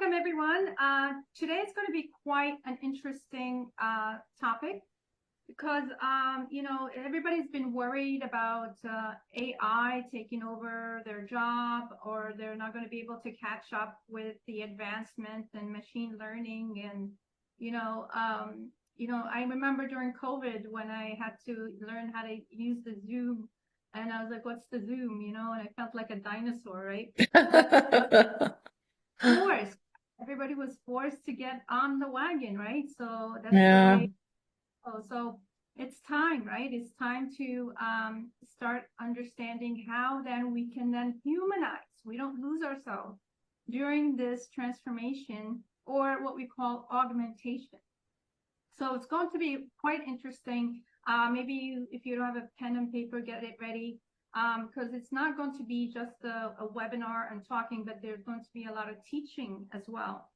welcome everyone. Today is going to be quite an interesting topic because, everybody's been worried about AI taking over their job, or they're not going to be able to catch up with the advancement in machine learning. And, I remember during COVID when I had to learn how to use the Zoom, and I was like, what's the Zoom? And I felt like a dinosaur, right? Forced. Everybody was forced to get on the wagon, right? So that's the Yeah. way. Oh, so it's time, right? It's time to start understanding how then we can then humanize. We don't lose ourselves during this transformation, or what we call augmentation. So it's going to be quite interesting. Maybe if you don't have a pen and paper, get it ready, because it's not going to be just a webinar and talking, but there's going to be a lot of teaching as well.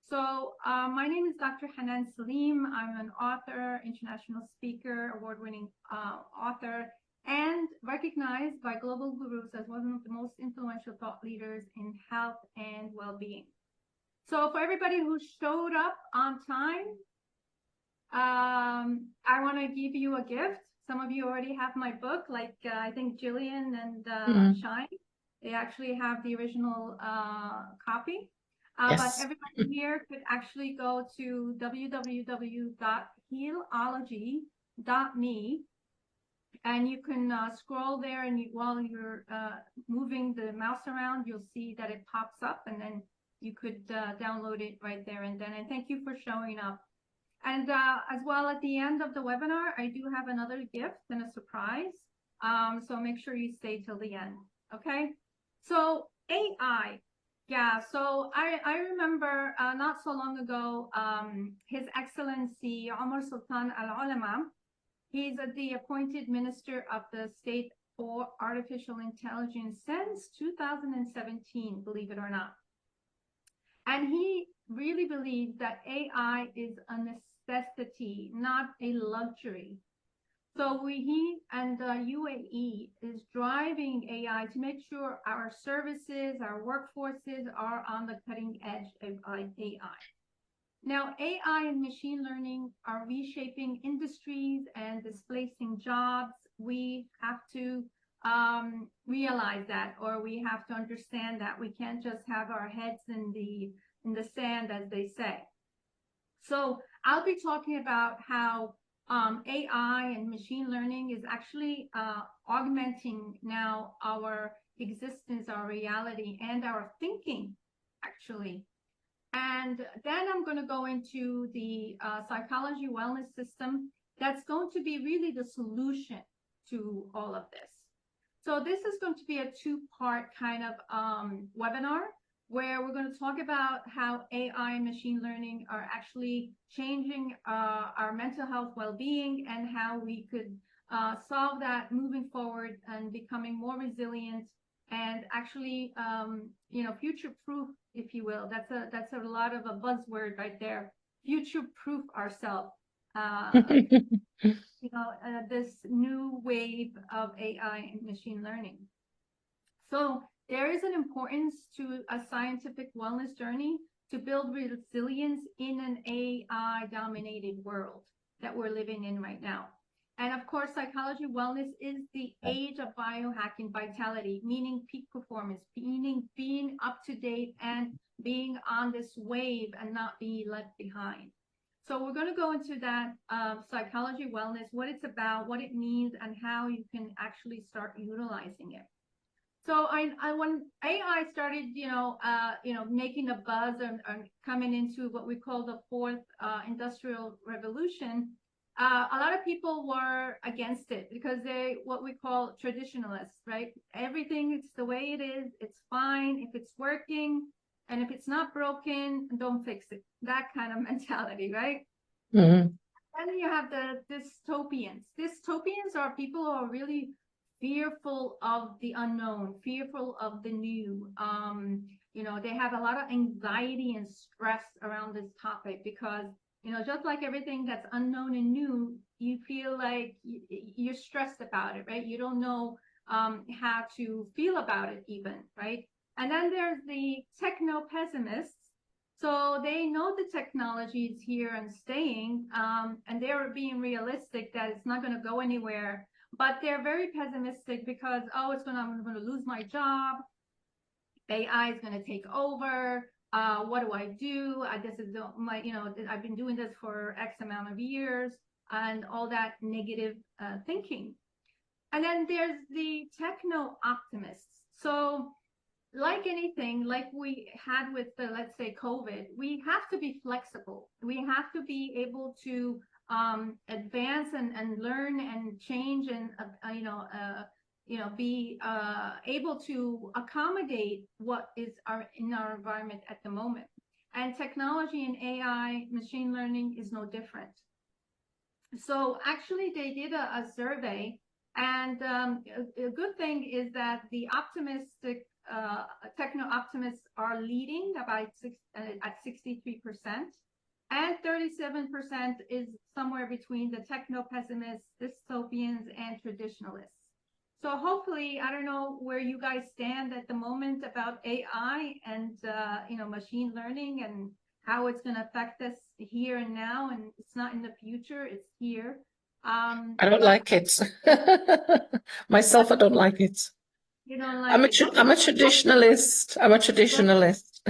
So my name is Dr. Hanan Salim. I'm an author, international speaker, award-winning author, and recognized by global gurus as one of the most influential thought leaders in health and well-being. So for everybody who showed up on time, I want to give you a gift. Some of you already have my book, like I think Jillian and Shine. They actually have the original copy. But Yes. everybody here could actually go to www.healology.me, and you can scroll there, and while you're moving the mouse around, you'll see that it pops up, and then you could download it right there and then. And thank you for showing up. And as well, at the end of the webinar, I do have another gift and a surprise. So make sure you stay till the end. Okay. So AI. Yeah. So I remember not so long ago, His Excellency Omar Sultan Al Ulama. He's the appointed Minister of the State for Artificial Intelligence since 2017, believe it or not. And he really believes that AI is a necessity, not a luxury. So he and UAE is driving AI to make sure our services, our workforces are on the cutting edge of AI. Now, AI and machine learning are reshaping industries and displacing jobs. We have to realize that, or we have to understand that we can't just have our heads in the sand, as they say. So I'll be talking about how AI and machine learning is actually augmenting now our existence, our reality, and our thinking, actually. And then I'm going to go into the psychology wellness system that's going to be really the solution to all of this. So this is going to be a two-part kind of webinar, where we're going to talk about how AI and machine learning are actually changing our mental health well-being, and how we could solve that moving forward and becoming more resilient and actually, future-proof, if you will. That's a lot of a buzzword right there. Future-proof ourselves. This new wave of AI and machine learning. So there is an importance to a scientific wellness journey to build resilience in an AI-dominated world that we're living in right now. And of course, psychology wellness is the age of biohacking vitality, meaning peak performance, meaning being up to date and being on this wave and not being left behind. So we're going to go into that psychology wellness, what it's about, what it means, and how you can actually start utilizing it. So when AI started, making a buzz and coming into what we call the fourth industrial revolution, a lot of people were against it because what we call traditionalists, right? Everything, it's the way it is. It's fine if it's working, and if it's not broken, don't fix it. That kind of mentality, right? Mm-hmm. Then you have the dystopians. Dystopians are people who are really fearful of the unknown, fearful of the new. They have a lot of anxiety and stress around this topic because, just like everything that's unknown and new, you feel like you're stressed about it, right? You don't know how to feel about it even, right? And then there's the techno-pessimists, So they know the technology is here and staying, and they're being realistic that it's not going to go anywhere. But they're very pessimistic because, oh, I'm going to lose my job. AI is going to take over. What do I do? This is I've been doing this for X amount of years, and all that negative thinking. And then there's the techno optimists. So like anything, like we had with let's say COVID, we have to be flexible. We have to be able to advance and learn and change and be able to accommodate what is in our environment at the moment. And technology and AI, machine learning is no different. So actually, they did a survey, and a good thing is that the optimistic techno optimists are leading at 63%, and 37% is somewhere between the techno pessimists, dystopians, and traditionalists. So hopefully, I don't know where you guys stand at the moment about AI and machine learning and how it's going to affect us here and now, and it's not in the future, it's here. I don't like it. Myself, I don't like it. You don't like it? I'm a traditionalist. I'm a traditionalist.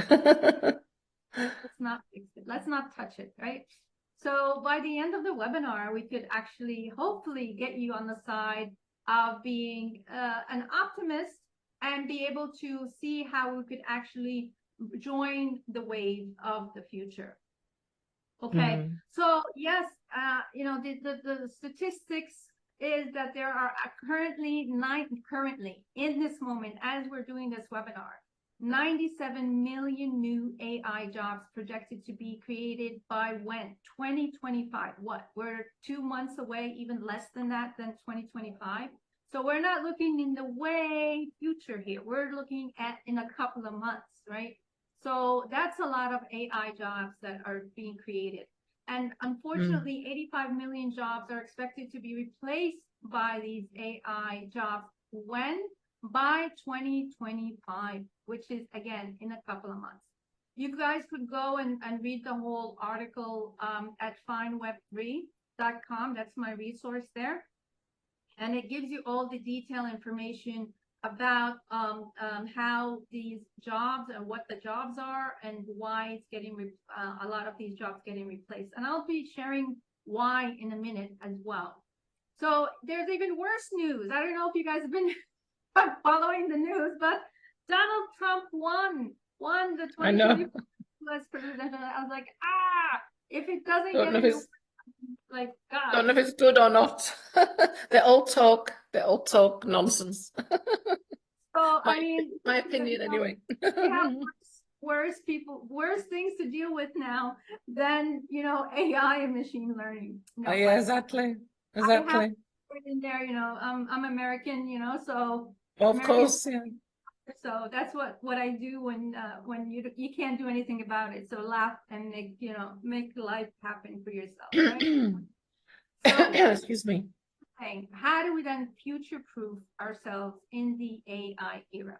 Let's not fix it. Let's not touch it, right? So by the end of the webinar, we could actually hopefully get you on the side of being an optimist and be able to see how we could actually join the wave of the future. Okay, so yes, the statistics is that there are currently in this moment, as we're doing this webinar, 97 million new AI jobs projected to be created by when? 2025. What? We're 2 months away, even less than that, than 2025. So we're not looking in the way future here. We're looking at in a couple of months, right? So that's a lot of AI jobs that are being created. And unfortunately, 85 million jobs are expected to be replaced by these AI jobs. When? By 2025, which is, again, in a couple of months. You guys could go and read the whole article at findweb3.com. That's my resource there. And it gives you all the detailed information about how these jobs and what the jobs are and why it's getting a lot of these jobs getting replaced. And I'll be sharing why in a minute as well. So there's even worse news. I don't know if you guys have been following the news, but Donald Trump won the 2024 US presidential. I was like, if it doesn't get a new, like, God. Don't know if it's good or not. They all talk nonsense. So I mean, my opinion anyway. We have worse things to deal with now than AI and machine learning. Yeah, exactly. I have in there, I'm American, so of course, yeah. So that's what I do when you can't do anything about it. So laugh and make life happen for yourself, right? So excuse me. How do we then future-proof ourselves in the AI era?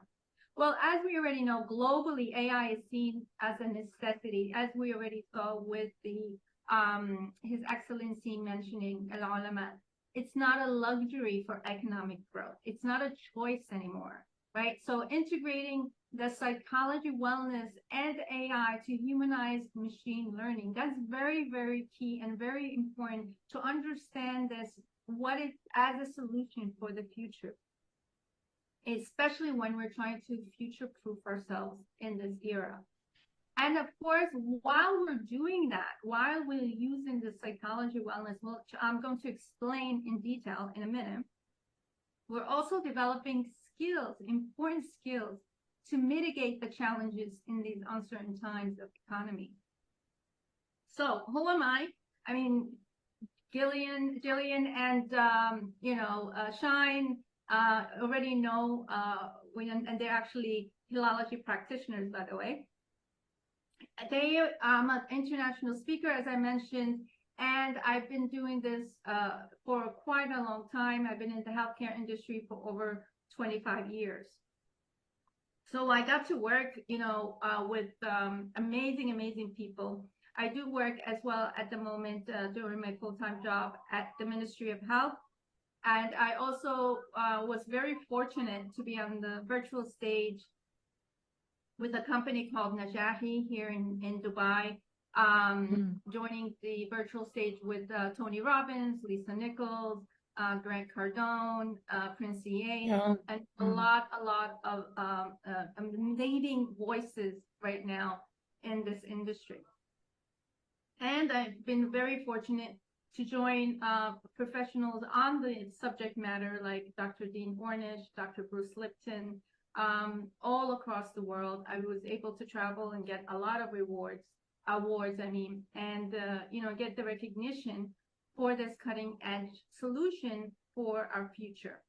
Well, as we already know, globally, AI is seen as a necessity, as we already saw with His Excellency mentioning al-ulama. It's not a luxury for economic growth. It's not a choice anymore, right? So integrating the psychology, wellness, and AI to humanize machine learning, that's very, very key and very important to understand this, what it as a solution for the future, especially when we're trying to future-proof ourselves in this era. And of course, while we're doing that, while we're using the psychology wellness, I'm going to explain in detail in a minute, we're also developing skills, important skills, to mitigate the challenges in these uncertain times of economy. So who am I? I mean, Gillian and Shine already know, and they're actually philology practitioners, by the way. I'm an international speaker, as I mentioned, and I've been doing this for quite a long time. I've been in the healthcare industry for over 25 years. So I got to work, with amazing people. I do work as well at the moment during my full-time job at the Ministry of Health. And I also was very fortunate to be on the virtual stage with a company called Najahi here in Dubai, joining the virtual stage with Tony Robbins, Lisa Nichols, Grant Cardone, Prince EA, Yeah. and a lot of leading voices right now in this industry. And I've been very fortunate to join professionals on the subject matter like Dr. Dean Ornish, Dr. Bruce Lipton, all across the world. I was able to travel and get a lot of awards, and get the recognition for this cutting edge solution for our future.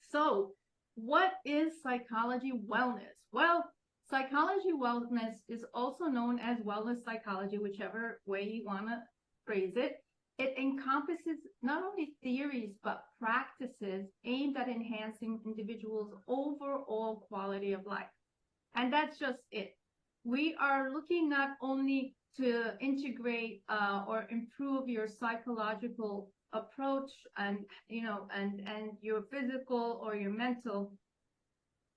So, what is psychology wellness? Well, psychology wellness is also known as wellness psychology, whichever way you want to phrase it. It encompasses not only theories, but practices aimed at enhancing individuals' overall quality of life. And that's just it. We are looking not only to integrate or improve your psychological approach and your physical or your mental.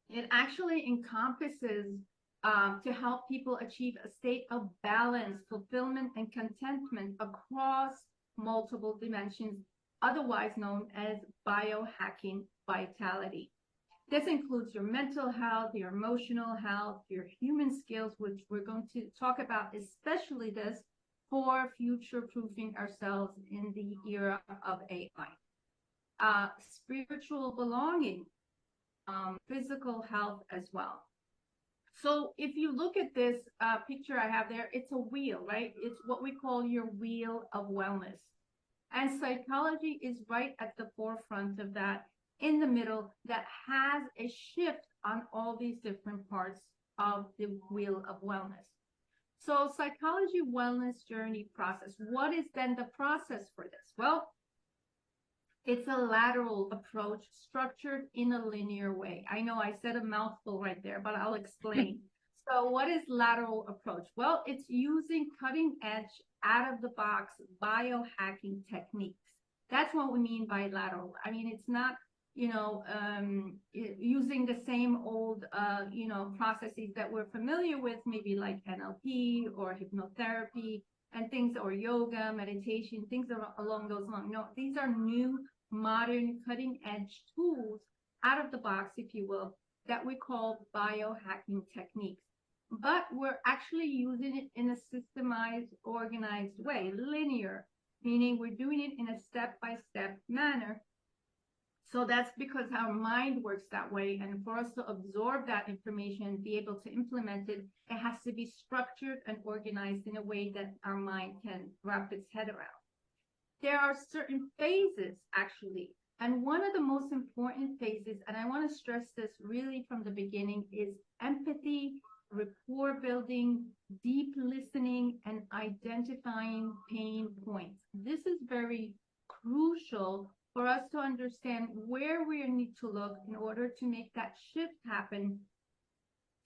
It actually encompasses to help people achieve a state of balance, fulfillment, and contentment across multiple dimensions, otherwise known as biohacking vitality. This includes your mental health, your emotional health, your human skills, which we're going to talk about, especially this for future-proofing ourselves in the era of AI. Spiritual belonging, physical health as well. So if you look at this picture I have there, it's a wheel, right? It's what we call your wheel of wellness. And psychology is right at the forefront of that, in the middle, that has a shift on all these different parts of the wheel of wellness. So psychology wellness journey process. What is then the process for this? Well, it's a lateral approach structured in a linear way. I know I said a mouthful right there, but I'll explain. So what is lateral approach? Well, it's using cutting edge, out of the box biohacking techniques. That's what we mean by lateral. I mean, it's not, using the same old, processes that we're familiar with, maybe like NLP or hypnotherapy and things, or yoga, meditation, things along those lines. No, these are new, modern, cutting edge tools out of the box, if you will, that we call biohacking techniques. But we're actually using it in a systemized, organized way, linear, meaning we're doing it in a step-by-step manner. So that's because our mind works that way. And for us to absorb that information and be able to implement it, it has to be structured and organized in a way that our mind can wrap its head around. There are certain phases, actually. And one of the most important phases, and I want to stress this really from the beginning, is empathy, rapport building, deep listening, and identifying pain points. This is very crucial for us to understand where we need to look in order to make that shift happen,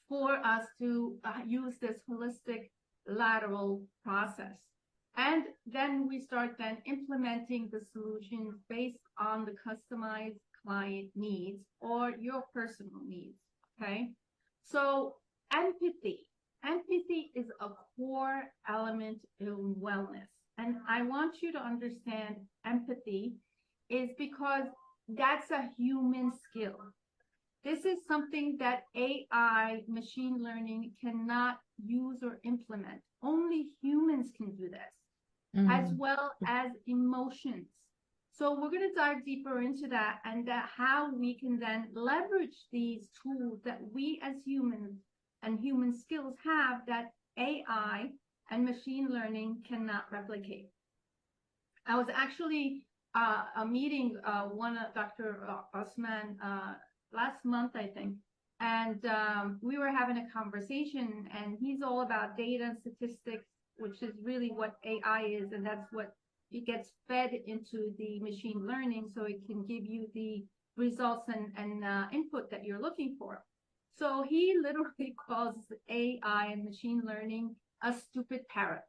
for us to use this holistic lateral process. And then we start then implementing the solutions based on the customized client needs or your personal needs, okay? So empathy is a core element in wellness. And I want you to understand empathy is because that's a human skill. This is something that AI, machine learning, cannot use or implement. Only humans can do this, as well as emotions. So we're going to dive deeper into that, and how we can then leverage these tools that we as humans and human skills have that AI and machine learning cannot replicate. I was actually meeting Dr. Osman last month, I think, and we were having a conversation, and he's all about data and statistics, which is really what AI is, and that's what it gets fed into the machine learning so it can give you the results and input that you're looking for. So he literally calls AI and machine learning a stupid parrot.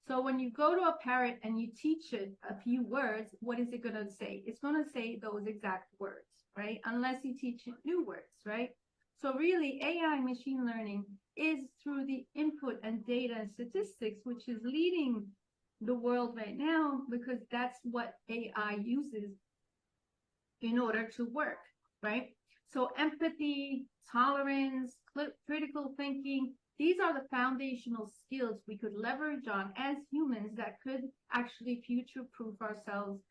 So when you go to a parrot and you teach it a few words, what is it going to say? It's going to say those exact words, right? Unless you teach it new words, right? So really, AI machine learning is through the input and data and statistics, which is leading the world right now, because that's what AI uses in order to work, right? So empathy, tolerance, critical thinking, these are the foundational skills we could leverage on as humans that could actually future-proof ourselves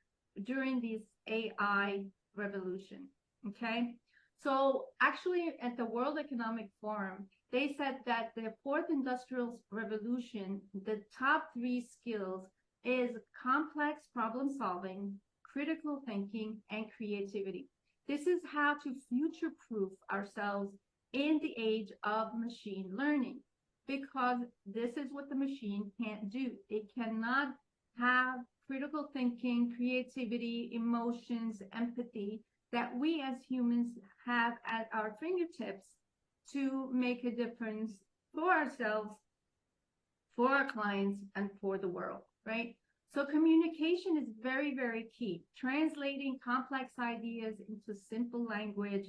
during this AI revolution, okay? So actually at the World Economic Forum, they said that the fourth industrial revolution, the top three skills is complex problem solving, critical thinking, and creativity. This is how to future proof ourselves in the age of machine learning, because this is what the machine can't do. It cannot have critical thinking, creativity, emotions, empathy that we as humans have at our fingertips to make a difference for ourselves, for our clients, and for the world, right? So communication is very, very key. Translating complex ideas into simple language,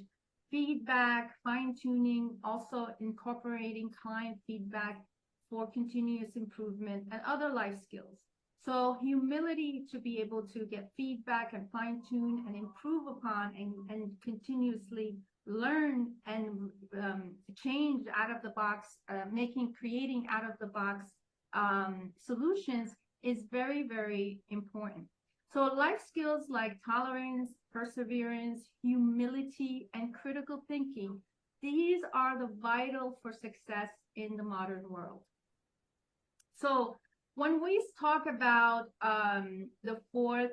feedback, fine-tuning, also incorporating client feedback for continuous improvement and other life skills. So humility to be able to get feedback and fine-tune and improve upon and continuously learn and change out of the box, creating out of the box solutions is very, very important. So life skills like tolerance, perseverance, humility, and critical thinking, these are the vital for success in the modern world. So when we talk about the fourth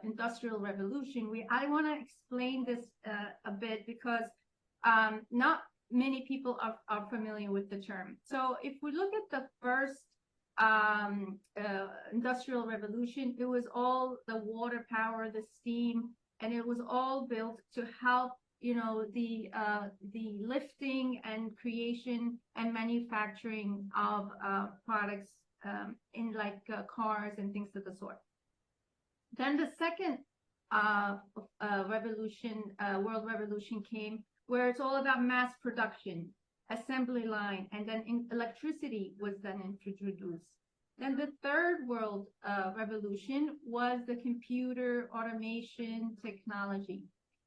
industrial revolution, I want to explain this a bit, because not many people are familiar with the term. So if we look at the first industrial revolution, it was all the water power, the steam, and it was all built to help the lifting and creation and manufacturing of products in like cars and things of the sort. Then the second world revolution came, where it's all about mass production, assembly line, and then electricity was then introduced. Then the third world revolution was the computer, automation, technology.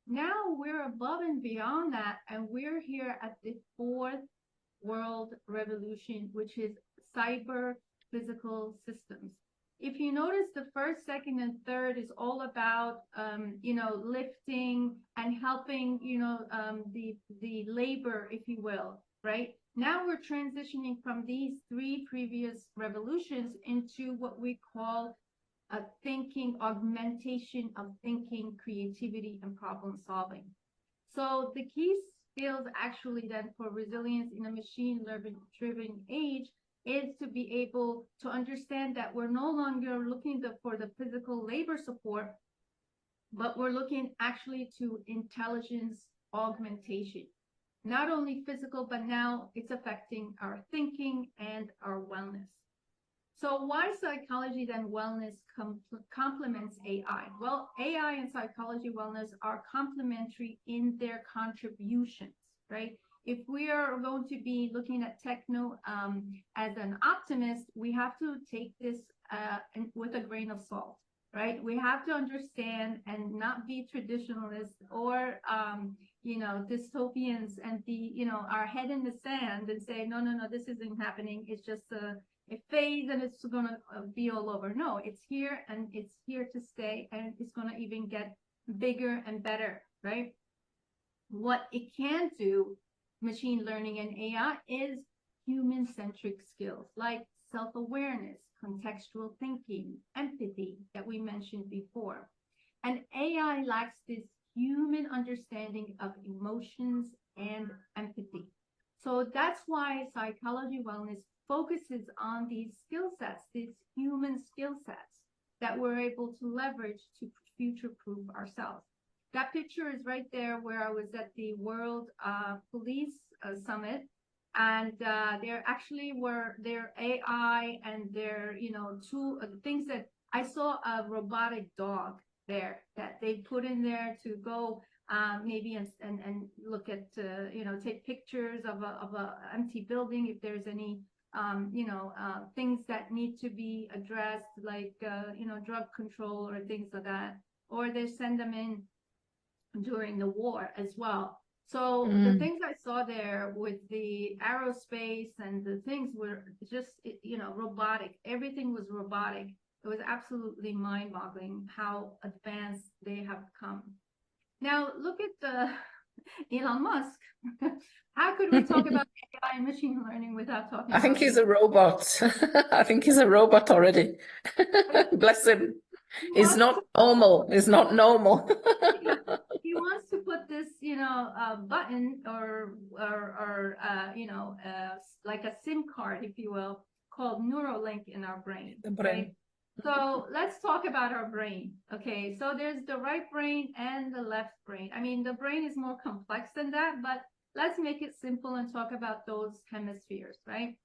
Now we're above and beyond that, and we're here at the fourth world revolution, which is cyber physical systems. If you notice, the first, second, and third is all about lifting and helping the labor, if you will, right? Now we're transitioning from these three previous revolutions into what we call a thinking, augmentation of thinking, creativity, and problem solving. So the key skills actually then for resilience in a machine-driven age is to be able to understand that we're no longer looking for the physical labor support, but we're looking actually to intelligence augmentation. Not only physical, but now it's affecting our thinking and our wellness. So why psychology then wellness complements AI? Well, AI and psychology wellness are complementary in their contributions, right? If we are going to be looking at techno as an optimist, we have to take this with a grain of salt, right? We have to understand and not be traditionalists or dystopians and be our head in the sand and say no, this isn't happening. It's just a phase and it's gonna be all over. No, it's here and it's here to stay, and it's gonna even get bigger and better, right? What it can do, machine learning and AI, is human-centric skills like self-awareness, contextual thinking, empathy that we mentioned before. And AI lacks this human understanding of emotions and empathy. So that's why psychology wellness focuses on these skill sets, these human skill sets that we're able to leverage to future-proof ourselves. that picture is right there where I was at the World Police Summit. And there actually were their AI and their, two things that I saw a robotic dog there that they put in there to go maybe and look at, take pictures of a empty building if there's any things that need to be addressed, like, drug control or things like that, or they send them in during the war as well. So the things I saw there with the aerospace and the things were just, robotic. Everything was robotic. It was absolutely mind-boggling how advanced they have come. Now look at Elon Musk. How could we talk about AI and machine learning without talking I think about he's Elon? a robot. I think he's a robot already. Bless him. He He's wants not normal. He's not normal. he wants to put this, button or like a SIM card, if you will, called Neuralink in our brain, The right? brain. So let's talk about our brain. Okay, so there's the right brain and the left brain. I mean, the brain is more complex than that, but let's make it simple and talk about those hemispheres, right?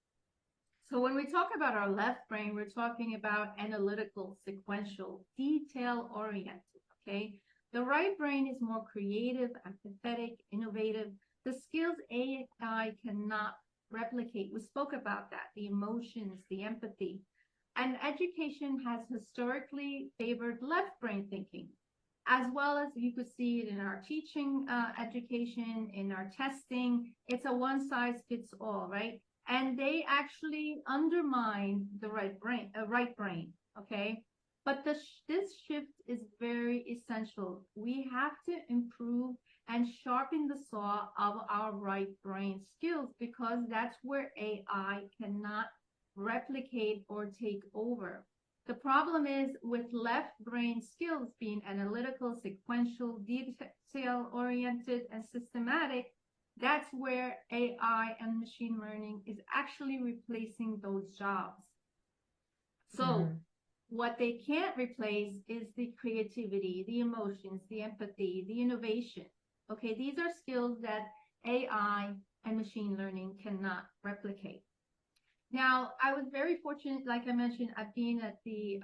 So when we talk about our left brain, we're talking about analytical, sequential, detail-oriented, okay? The right brain is more creative, empathetic, innovative. The skills AI cannot replicate. We spoke about that, the emotions, the empathy. And education has historically favored left brain thinking, as well as you could see it in our teaching education, in our testing. It's a one size fits all, right? And they actually undermine the right brain, okay? But this shift is very essential. We have to improve and sharpen the saw of our right brain skills, because that's where AI cannot replicate or take over. The problem is with left brain skills being analytical, sequential, detail oriented, and systematic, that's where AI and machine learning is actually replacing those jobs. So what they can't replace is the creativity, the emotions, the empathy, the innovation. Okay, these are skills that AI and machine learning cannot replicate. Now, I was very fortunate, like I mentioned, I've been at the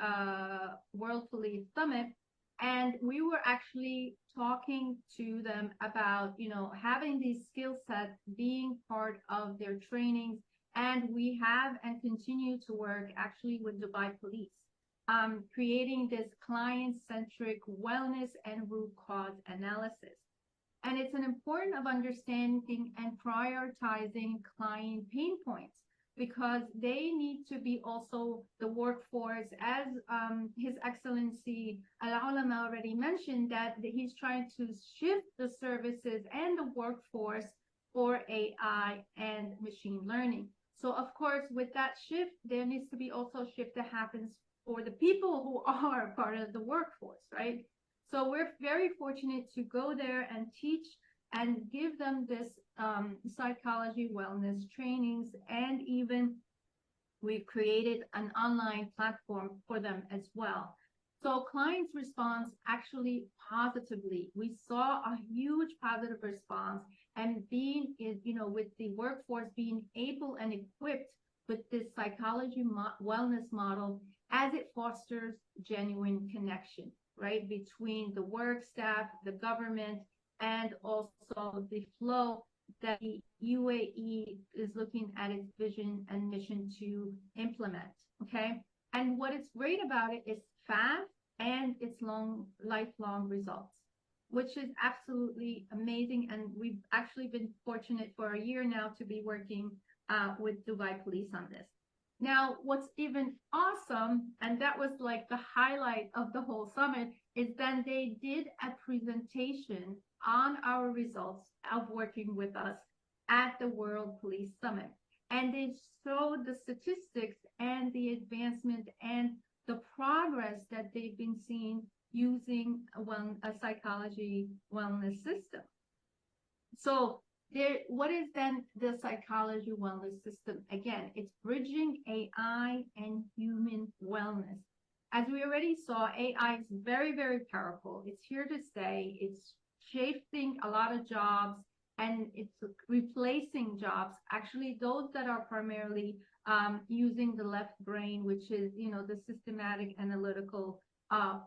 World Police Summit, and we were actually talking to them about, having these skill sets being part of their trainings. And we have and continue to work actually with Dubai Police, creating this client-centric wellness and root cause analysis. And it's an important of understanding and prioritizing client pain points, because they need to be also the workforce, as His Excellency Al-Ulama already mentioned, that he's trying to shift the services and the workforce for AI and machine learning. So of course, with that shift, there needs to be also a shift that happens for the people who are part of the workforce, right? So we're very fortunate to go there and teach and give them this psychology wellness trainings. And even we've created an online platform for them as well. So clients' response actually positively. We saw a huge positive response, and being, with the workforce being able and equipped with this psychology wellness model, as it fosters genuine connection, right, between the work staff, the government, and also the flow that the UAE is looking at its vision and mission to implement. Okay. And what is great about it is fast and it's lifelong results, which is absolutely amazing. And we've actually been fortunate for a year now to be working with Dubai Police on this. Now, what's even awesome, and that was like the highlight of the whole summit, is then they did a presentation on our results of working with us at the World Police Summit. And they showed the statistics and the advancement and the progress that they've been seeing using a psychology wellness system. So what is then the psychology wellness system? Again, it's bridging AI and human wellness. as we already saw, AI is very, very powerful. It's here to stay. It's shaping a lot of jobs and it's replacing jobs. Actually, those that are primarily using the left brain, which is, the systematic analytical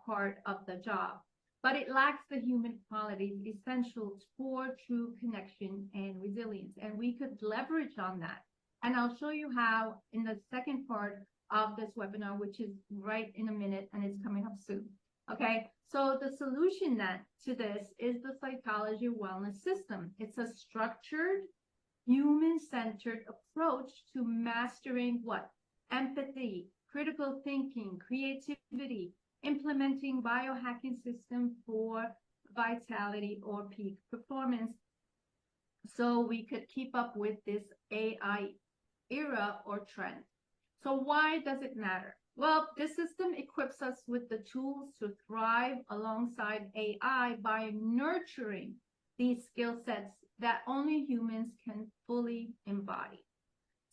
part of the job. But it lacks the human qualities essential for true connection and resilience. And we could leverage on that. And I'll show you how in the second part of this webinar, which is right in a minute and it's coming up soon. Okay, so the solution then to this is the psychology wellness system. It's a structured, human-centered approach to mastering what? Empathy, critical thinking, creativity, implementing biohacking system for vitality or peak performance so we could keep up with this AI era or trend. So why does it matter? Well, this system equips us with the tools to thrive alongside AI by nurturing these skill sets that only humans can fully embody.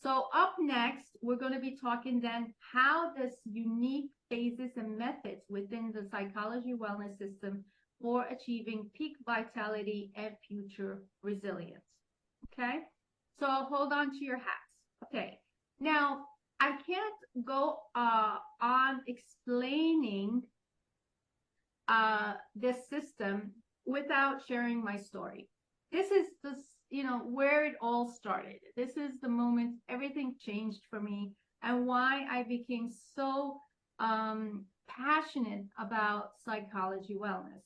So up next, we're going to be talking then how this unique phases and methods within the psychology wellness system for achieving peak vitality and future resilience. Okay, so hold on to your hats. Okay, now I can't go on explaining this system without sharing my story. This is where it all started. This is the moment everything changed for me and why I became so passionate about psychology wellness.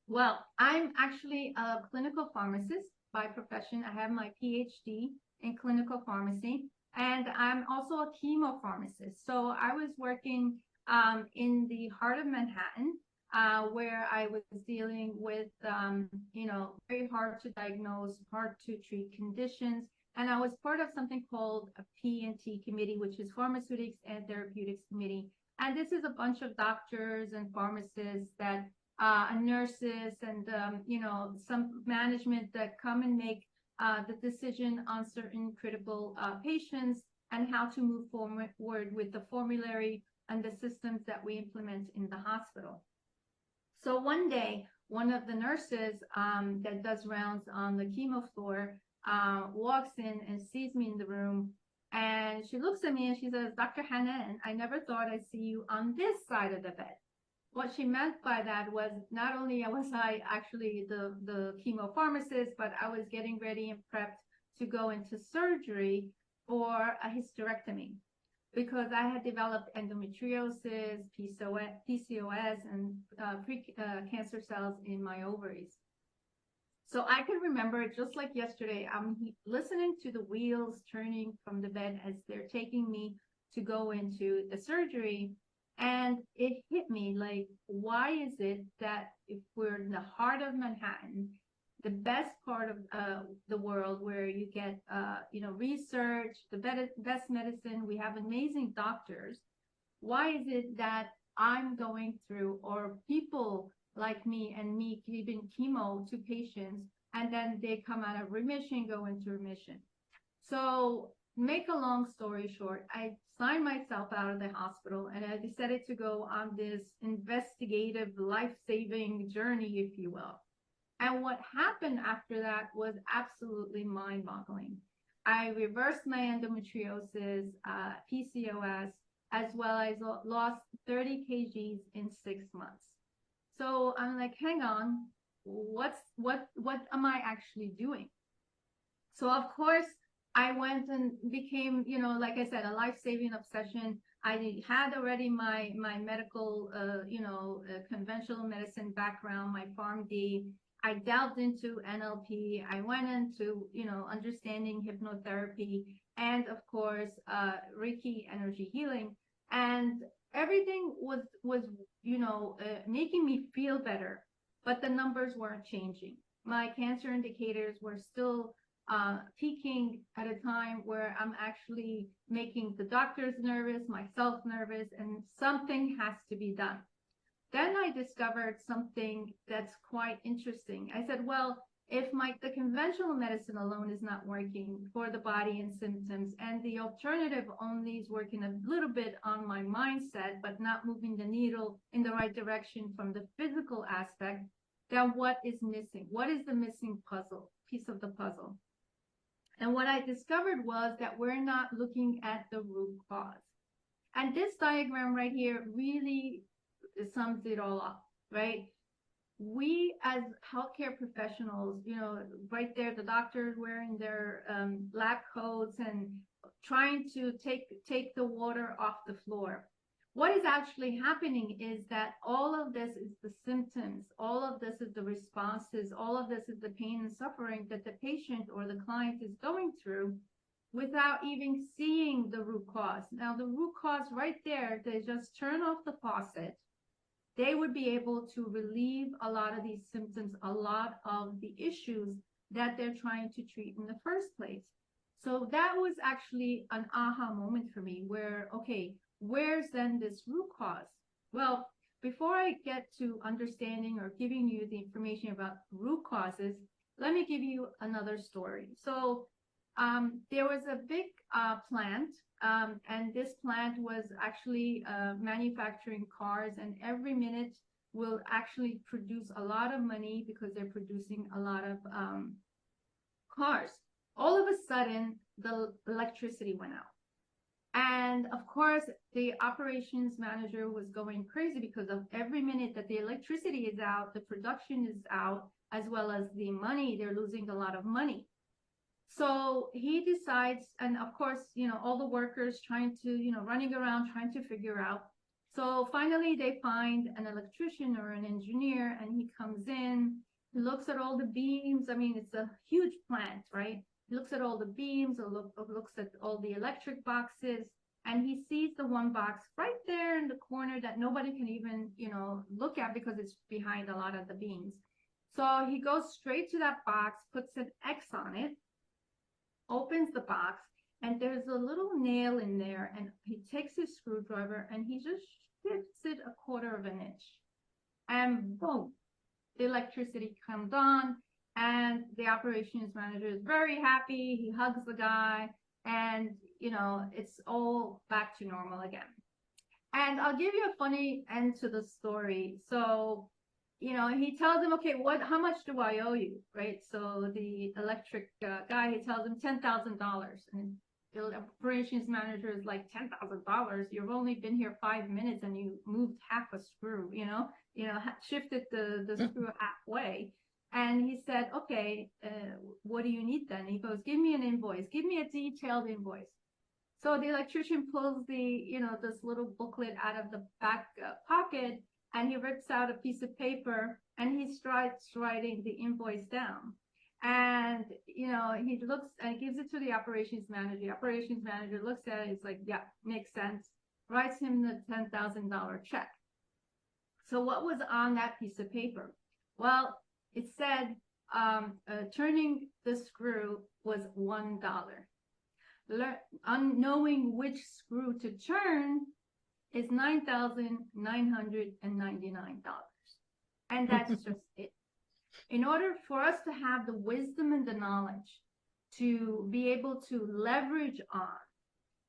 Well, I'm actually a clinical pharmacist by profession. I have my PhD in clinical pharmacy, and I'm also a chemo pharmacist. So I was working in the heart of Manhattan, where I was dealing with, very hard to diagnose, hard to treat conditions. And I was part of something called a P&T committee, which is Pharmaceutics and Therapeutics Committee. And this is a bunch of doctors and pharmacists that nurses and some management that come and make the decision on certain critical patients and how to move forward with the formulary and the systems that we implement in the hospital. So one day, one of the nurses that does rounds on the chemo floor walks in and sees me in the room. And she looks at me and she says, "Dr. Hanan, I never thought I'd see you on this side of the bed." What she meant by that was not only was I actually the chemo pharmacist, but I was getting ready and prepped to go into surgery for a hysterectomy because I had developed endometriosis, PCOS, and pre-cancer cells in my ovaries. So I can remember it just like yesterday. I'm listening to the wheels turning from the bed as they're taking me to go into the surgery. And it hit me like, why is it that if we're in the heart of Manhattan, the best part of the world where you get, research, the best medicine, we have amazing doctors, why is it that I'm going through, or people like me and me giving chemo to patients, and then they come out of remission, go into remission? So make a long story short, I signed myself out of the hospital and I decided to go on this investigative, life-saving journey, if you will. And what happened after that was absolutely mind-boggling. I reversed my endometriosis, PCOS, as well as lost 30 kgs in 6 months. So I'm like, hang on, what am I actually doing? So of course, I went and became, like I said, a life-saving obsession. I had already my medical, conventional medicine background, my PharmD. I delved into NLP. I went into, understanding hypnotherapy and, of course, Reiki energy healing. And everything was making me feel better, but the numbers weren't changing. My cancer indicators were still peaking at a time where I'm actually making the doctors nervous, myself nervous, and something has to be done. Then I discovered something that's quite interesting. I said, well, if the conventional medicine alone is not working for the body and symptoms, and the alternative only is working a little bit on my mindset, but not moving the needle in the right direction from the physical aspect, then what is missing? What is the missing piece of the puzzle? And what I discovered was that we're not looking at the root cause. And this diagram right here really sums it all up, right? We as healthcare professionals, right there, the doctors wearing their lab coats and trying to take the water off the floor. What is actually happening is that all of this is the symptoms, all of this is the responses, all of this is the pain and suffering that the patient or the client is going through without even seeing the root cause. Now, the root cause right there, they just turn off the faucet, they would be able to relieve a lot of these symptoms, a lot of the issues that they're trying to treat in the first place. So that was actually an aha moment for me where, okay, where's then this root cause? Well, before I get to understanding or giving you the information about root causes, let me give you another story. So there was a big plant, and this plant was actually manufacturing cars, and every minute will actually produce a lot of money because they're producing a lot of cars. All of a sudden, the electricity went out. And of course, the operations manager was going crazy because of every minute that the electricity is out, the production is out, as well as the money, they're losing a lot of money. So he decides, and of course, all the workers trying to, running around trying to figure out. So finally, they find an electrician or an engineer, and he comes in, he looks at all the beams. I mean, it's a huge plant, right? He looks at all the beams, or looks at all the electric boxes, and he sees the one box right there in the corner that nobody can even, look at because it's behind a lot of the beams. So he goes straight to that box, puts an X on it, opens the box, and there's a little nail in there, and he takes his screwdriver and he just shifts it a quarter of an inch, and boom, the electricity comes on, and the operations manager is very happy. He hugs the guy, and it's all back to normal again. And I'll give you a funny end to the story. So he tells him, okay, how much do I owe you? Right. So the electric guy, he tells him $10,000. And the operations manager is like, $10,000? You've only been here 5 minutes and you moved half a screw, shifted the screw halfway. And he said, okay, what do you need then? He goes, give me an invoice. Give me a detailed invoice. So the electrician pulls this little booklet out of the back pocket, and he rips out a piece of paper, and he starts writing the invoice down. And, he looks and gives it to the operations manager. The operations manager looks at it. It's like, yeah, makes sense. Writes him the $10,000 check. So what was on that piece of paper? Well, it said turning the screw was $1. Knowing which screw to turn is $9,999. And that's just it. In order for us to have the wisdom and the knowledge to be able to leverage on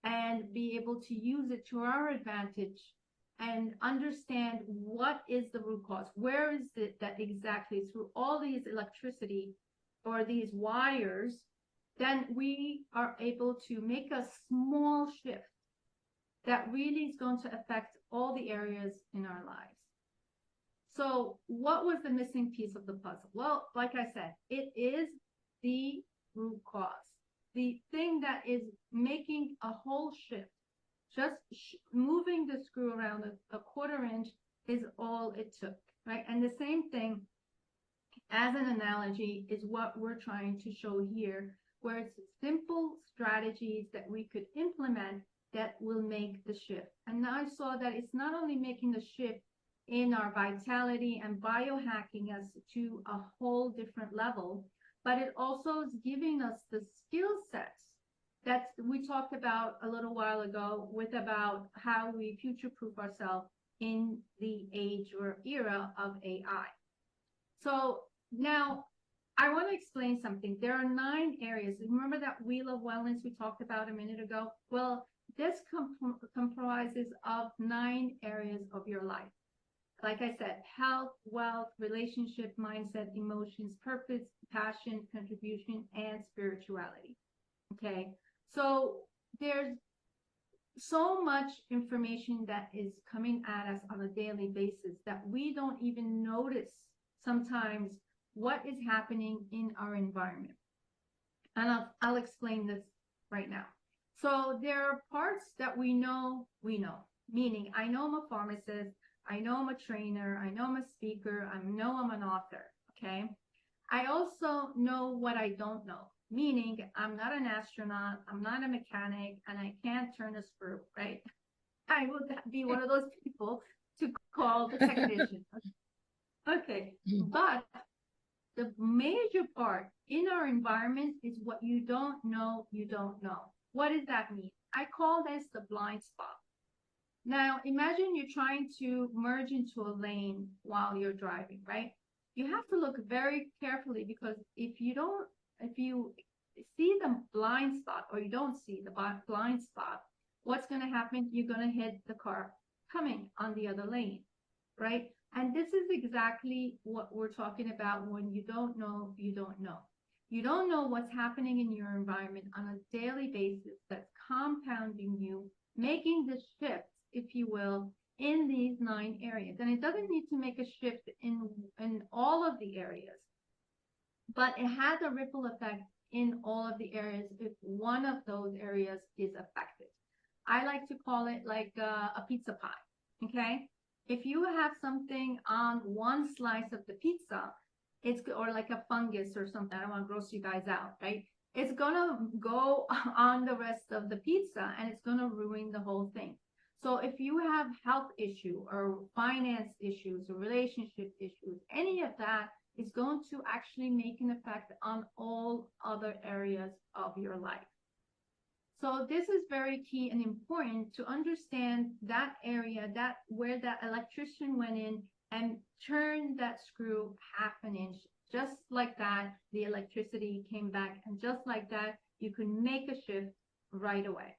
and be able to use it to our advantage and understand what is the root cause, where is it that exactly through all these electricity or these wires, then we are able to make a small shift that really is going to affect all the areas in our lives. So what was the missing piece of the puzzle? Well, like I said, it is the root cause. The thing that is making a whole shift, just moving the screw around a quarter inch is all it took, right? And the same thing as an analogy is what we're trying to show here, where it's simple strategies that we could implement that will make the shift. And now I saw that it's not only making the shift in our vitality and biohacking us to a whole different level, but it also is giving us the skill sets that we talked about a little while ago with about how we future-proof ourselves in the age or era of AI. So now I want to explain something. There are 9 areas. Remember that wheel of wellness we talked about a minute ago? Well, this comprises of 9 areas of your life. Like I said, health, wealth, relationship, mindset, emotions, purpose, passion, contribution, and spirituality. Okay. So there's so much information that is coming at us on a daily basis that we don't even notice sometimes what is happening in our environment. And I'll explain this right now. So there are parts that we know, meaning I know I'm a pharmacist, I know I'm a trainer, I know I'm a speaker, I know I'm an author, okay? I also know what I don't know, meaning I'm not an astronaut, I'm not a mechanic, and I can't turn a screw, right? I would be one of those people to call the technician. Okay, but the major part in our environment is what you don't know, you don't know. What does that mean? I call this the blind spot. Now, imagine you're trying to merge into a lane while you're driving, right? You have to look very carefully because if you see the blind spot or you don't see the blind spot, what's going to happen? You're going to hit the car coming on the other lane, right? And this is exactly what we're talking about when you don't know, you don't know. You don't know what's happening in your environment on a daily basis that's compounding you, making the shifts, if you will, in these 9 areas. And it doesn't need to make a shift in all of the areas, but it has a ripple effect in all of the areas if one of those areas is affected. I like to call it like a pizza pie, okay? If you have something on one slice of the pizza, it's or like a fungus or something. I don't want to gross you guys out, right? It's gonna go on the rest of the pizza and it's gonna ruin the whole thing. So if you have health issue or finance issues or relationship issues, any of that is going to actually make an effect on all other areas of your life. So this is very key and important to understand that area, that where that electrician went in and turned that screw half an inch. Just like that, the electricity came back, and just like that, you can make a shift right away.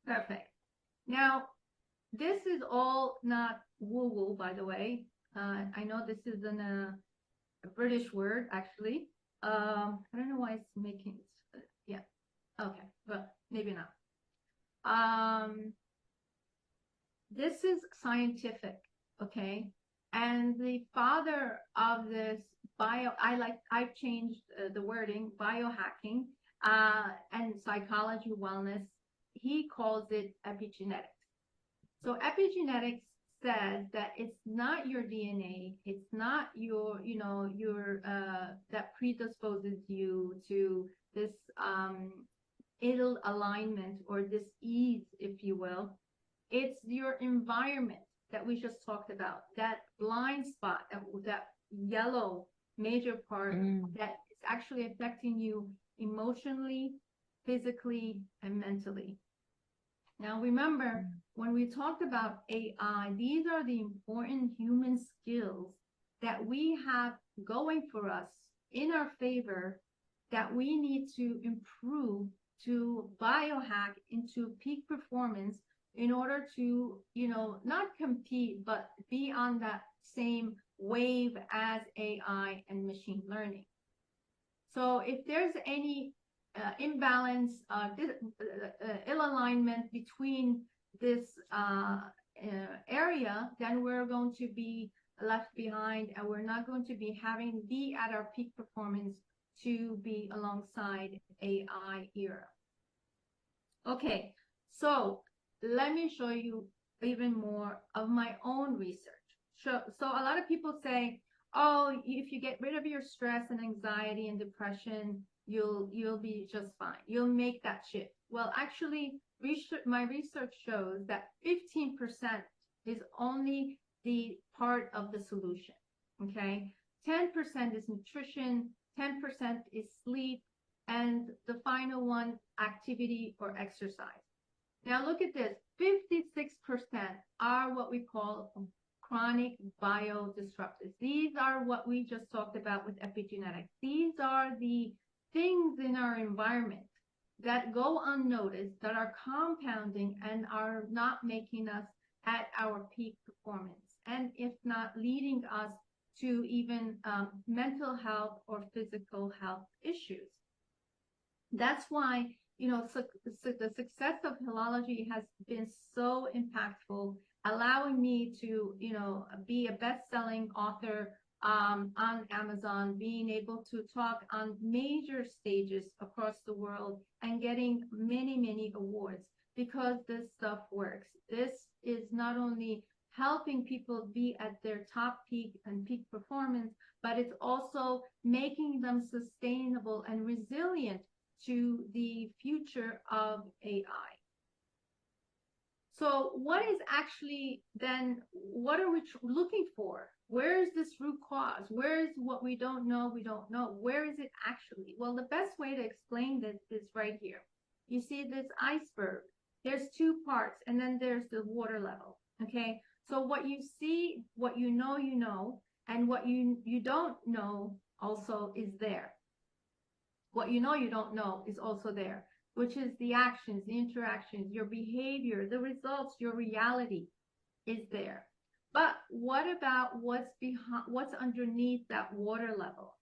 Perfect. Now, this is all not woo-woo, by the way. I know this is a British word, actually. I don't know why it's making, yeah. Okay, well, maybe not. This is scientific, okay? And the father of this I've changed the wording, biohacking, and psychology wellness. He calls it epigenetics. So epigenetics says that it's not your DNA, it's not that predisposes you to this ill alignment or dis-ease, if you will. It's your environment that we just talked about, that blind spot, that yellow major part that is actually affecting you emotionally, physically, and mentally. Now, remember, when we talked about AI, these are the important human skills that we have going for us in our favor that we need to improve to biohack into peak performance in order to, not compete, but be on that same wave as AI and machine learning. So if there's any imbalance, ill alignment between this area, then we're going to be left behind and we're not going to be at our peak performance to be alongside AI era. Okay, so let me show you even more of my own research. So a lot of people say, oh, if you get rid of your stress and anxiety and depression, you'll be just fine. You'll make that shift. Well, actually, my research shows that 15% is only the part of the solution. Okay, 10% is nutrition, 10% is sleep, and the final one, activity or exercise. Now look at this, 56% are what we call chronic biodisruptors. These are what we just talked about with epigenetics. These are the things in our environment that go unnoticed, that are compounding and are not making us at our peak performance, and if not leading us to even mental health or physical health issues. That's why, the success of Hillology has been so impactful, allowing me to, be a best-selling author on Amazon, being able to talk on major stages across the world and getting many, many awards because this stuff works. This is not only helping people be at their top peak and peak performance, but it's also making them sustainable and resilient to the future of AI. So what is actually then, what are we looking for? Where is this root cause? Where is what we don't know? We don't know. Where is it actually? Well, the best way to explain this is right here. You see this iceberg. There's two parts, and then there's the water level. Okay. So what you see, what you know, and what you don't know also is there. What you don't know is also there, which is the actions, the interactions, your behavior, the results, your reality is there. But what about what's underneath that water level?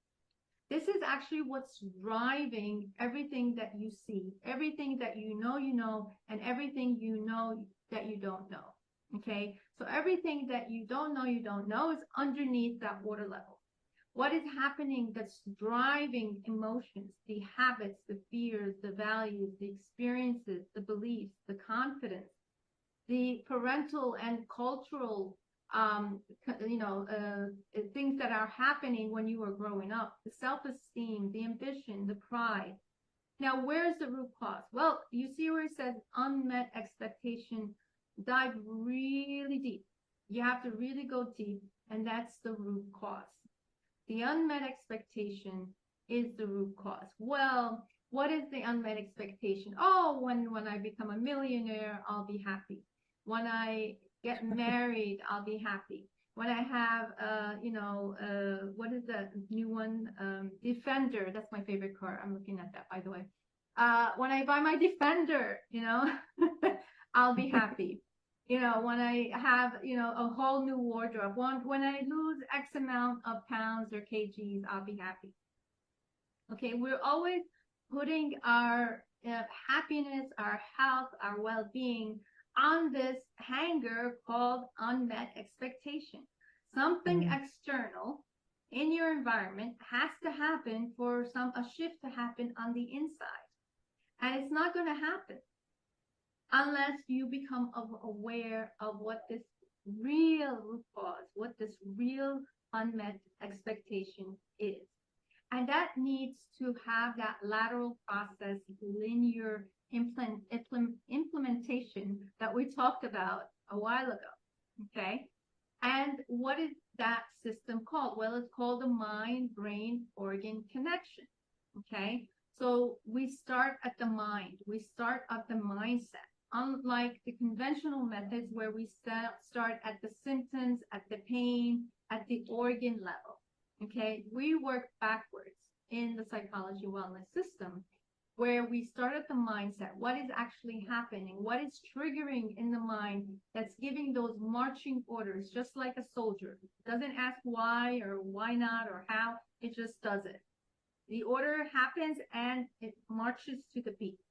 This is actually what's driving everything that you see, everything that you know, and everything you know that you don't know. Okay, so everything that you don't know is underneath that water level. What is happening that's driving emotions, the habits, the fears, the values, the experiences, the beliefs, the confidence, the parental and cultural things that are happening when you are growing up, the self-esteem, the ambition, the pride. Now, where's the root cause? Well, you see where it says unmet expectation. Dive really deep. You have to really go deep, and that's the root cause. The unmet expectation is the root cause. Well, what is the unmet expectation? Oh, when I become a millionaire, I'll be happy. When I get married, I'll be happy. When I have, what is that new one? Defender. That's my favorite car. I'm looking at that, by the way. When I buy my Defender, I'll be happy. When I have, a whole new wardrobe, when I lose X amount of pounds or kgs, I'll be happy. Okay, we're always putting our happiness, our health, our well-being on this hanger called unmet expectation. Something external in your environment has to happen for a shift to happen on the inside. And it's not going to happen unless you become aware of what this real root cause, what this real unmet expectation is. And that needs to have that lateral process, linear implementation that we talked about a while ago. Okay. And what is that system called? Well, it's called the mind-brain-organ connection. Okay. So we start at the mind. We start at the mindset. Unlike the conventional methods where we start at the symptoms, at the pain, at the organ level. Okay, we work backwards in the psychology wellness system where we start at the mindset. What is actually happening? What is triggering in the mind that's giving those marching orders, just like a soldier? It doesn't ask why or why not or how, it just does it. The order happens and it marches to the beat,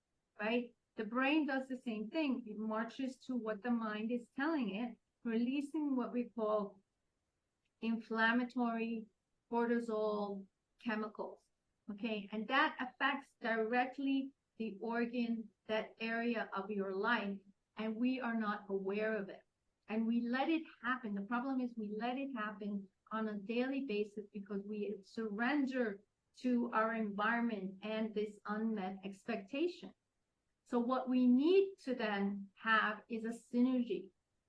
right? The brain does the same thing. It marches to what the mind is telling it, releasing what we call inflammatory cortisol chemicals. Okay, and that affects directly the organ, that area of your life, and we are not aware of it. And we let it happen. The problem is we let it happen on a daily basis because we surrender to our environment and this unmet expectation. So what we need to then have is a synergy.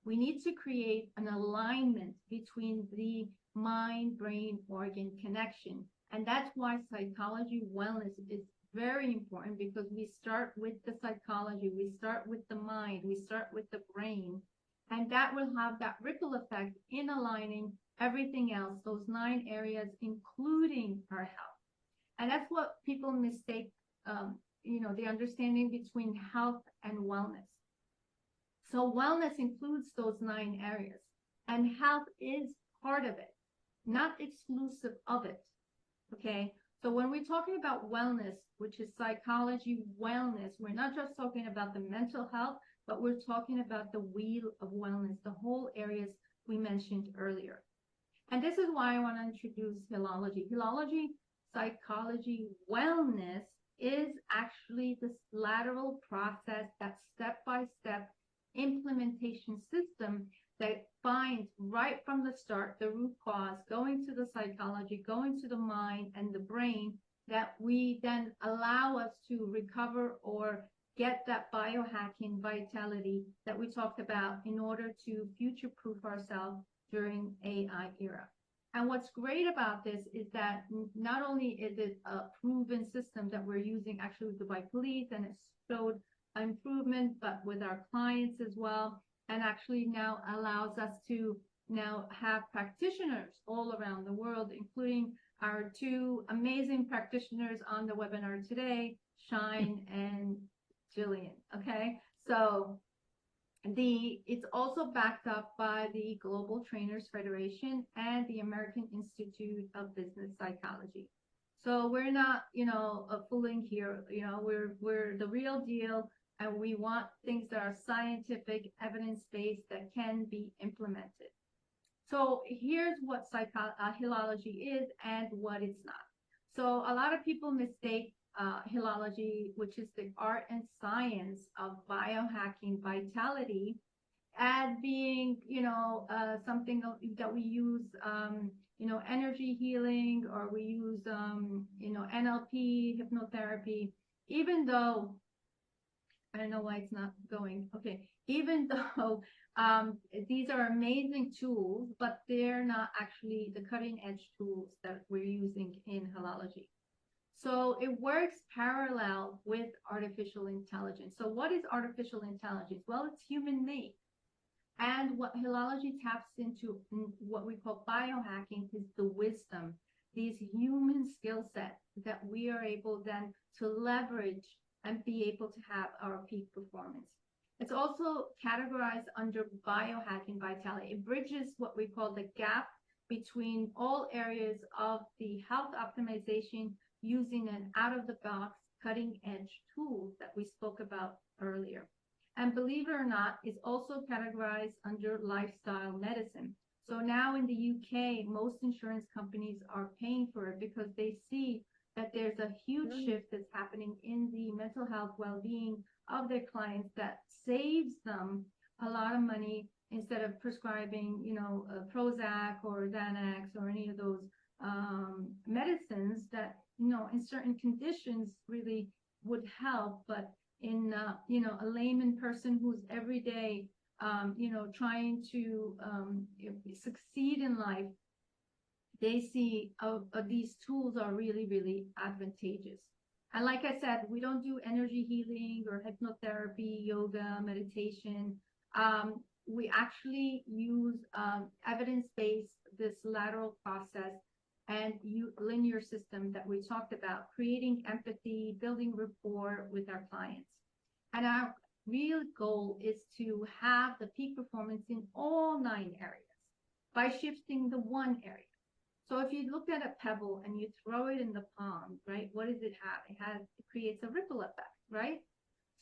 We need to create an alignment between the mind-brain-organ connection. And that's why psychology wellness is very important, because we start with the psychology, we start with the mind, we start with the brain, And that will have that ripple effect in aligning everything else, those 9 areas, including our health. And that's what people mistake, the understanding between health and wellness. So wellness includes those 9 areas, and health is part of it, not exclusive of it. Okay. So when we're talking about wellness, which is psychology wellness, we're not just talking about the mental health, but we're talking about the wheel of wellness, the whole areas we mentioned earlier. And this is why I want to introduce Hilology. Hilology, psychology wellness, is actually this lateral process, that step-by-step implementation system that finds right from the start the root cause, going to the psychology, going to the mind and the brain, that we then allow us to recover or get that biohacking vitality that we talked about in order to future-proof ourselves during AI era. And what's great about this is that not only is it a proven system that we're using actually with the police, and it showed improvement, but with our clients as well, and actually now allows us to now have practitioners all around the world, including our 2 amazing practitioners on the webinar today, Shine and Jillian. Okay, so it's also backed up by the Global Trainers Federation and the American Institute of Business Psychology. So we're not, fooling here. We're the real deal, and we want things that are scientific, evidence-based, that can be implemented. So here's what Hilology is and what it's not. So a lot of people mistake Hilology, which is the art and science of biohacking vitality, as being, something that we use, energy healing, or we use, NLP, hypnotherapy, even though, I don't know why it's not going. Okay. Even though these are amazing tools, but they're not actually the cutting edge tools that we're using in Hilology. So it works parallel with artificial intelligence. So what is artificial intelligence? Well, it's human made. And what Hilology taps into, what we call biohacking, is the wisdom, these human skill sets that we are able then to leverage and be able to have our peak performance. It's also categorized under biohacking vitality. It bridges what we call the gap between all areas of the health optimization using an out-of-the-box cutting-edge tool that we spoke about earlier. And believe it or not, is also categorized under lifestyle medicine. So now in the UK, most insurance companies are paying for it because they see that there's a huge shift that's happening in the mental health well-being of their clients that saves them a lot of money, instead of prescribing, Prozac or Xanax or any of those medicines that, in certain conditions really would help, but in, a layman person who's every day, trying to succeed in life, they see these tools are really, really advantageous. And like I said, we don't do energy healing or hypnotherapy, yoga, meditation. We actually use evidence-based, this lateral process and linear system that we talked about, creating empathy, building rapport with our clients. And our real goal is to have the peak performance in all 9 areas by shifting the one area. So if you look at a pebble and you throw it in the pond, right, what does it have? It creates a ripple effect, right?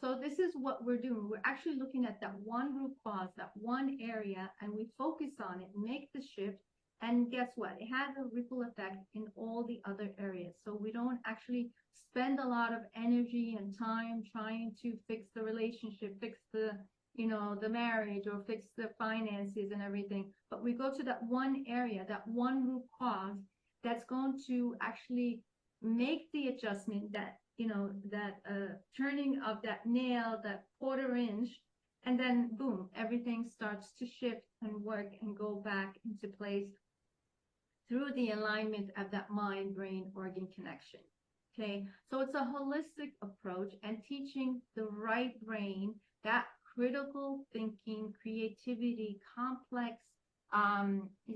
So this is what we're doing. We're actually looking at that one root cause, that one area, and we focus on it, make the shift, and guess what? It has a ripple effect in all the other areas. So we don't actually spend a lot of energy and time trying to fix the relationship, fix the marriage, or fix the finances and everything. But we go to that one area, that one root cause, that's going to actually make the adjustment, that, turning of that nail, that quarter inch, and then boom, everything starts to shift and work and go back into place through the alignment of that mind, brain, organ connection. Okay, so it's a holistic approach, and teaching the right brain, that critical thinking, creativity, complex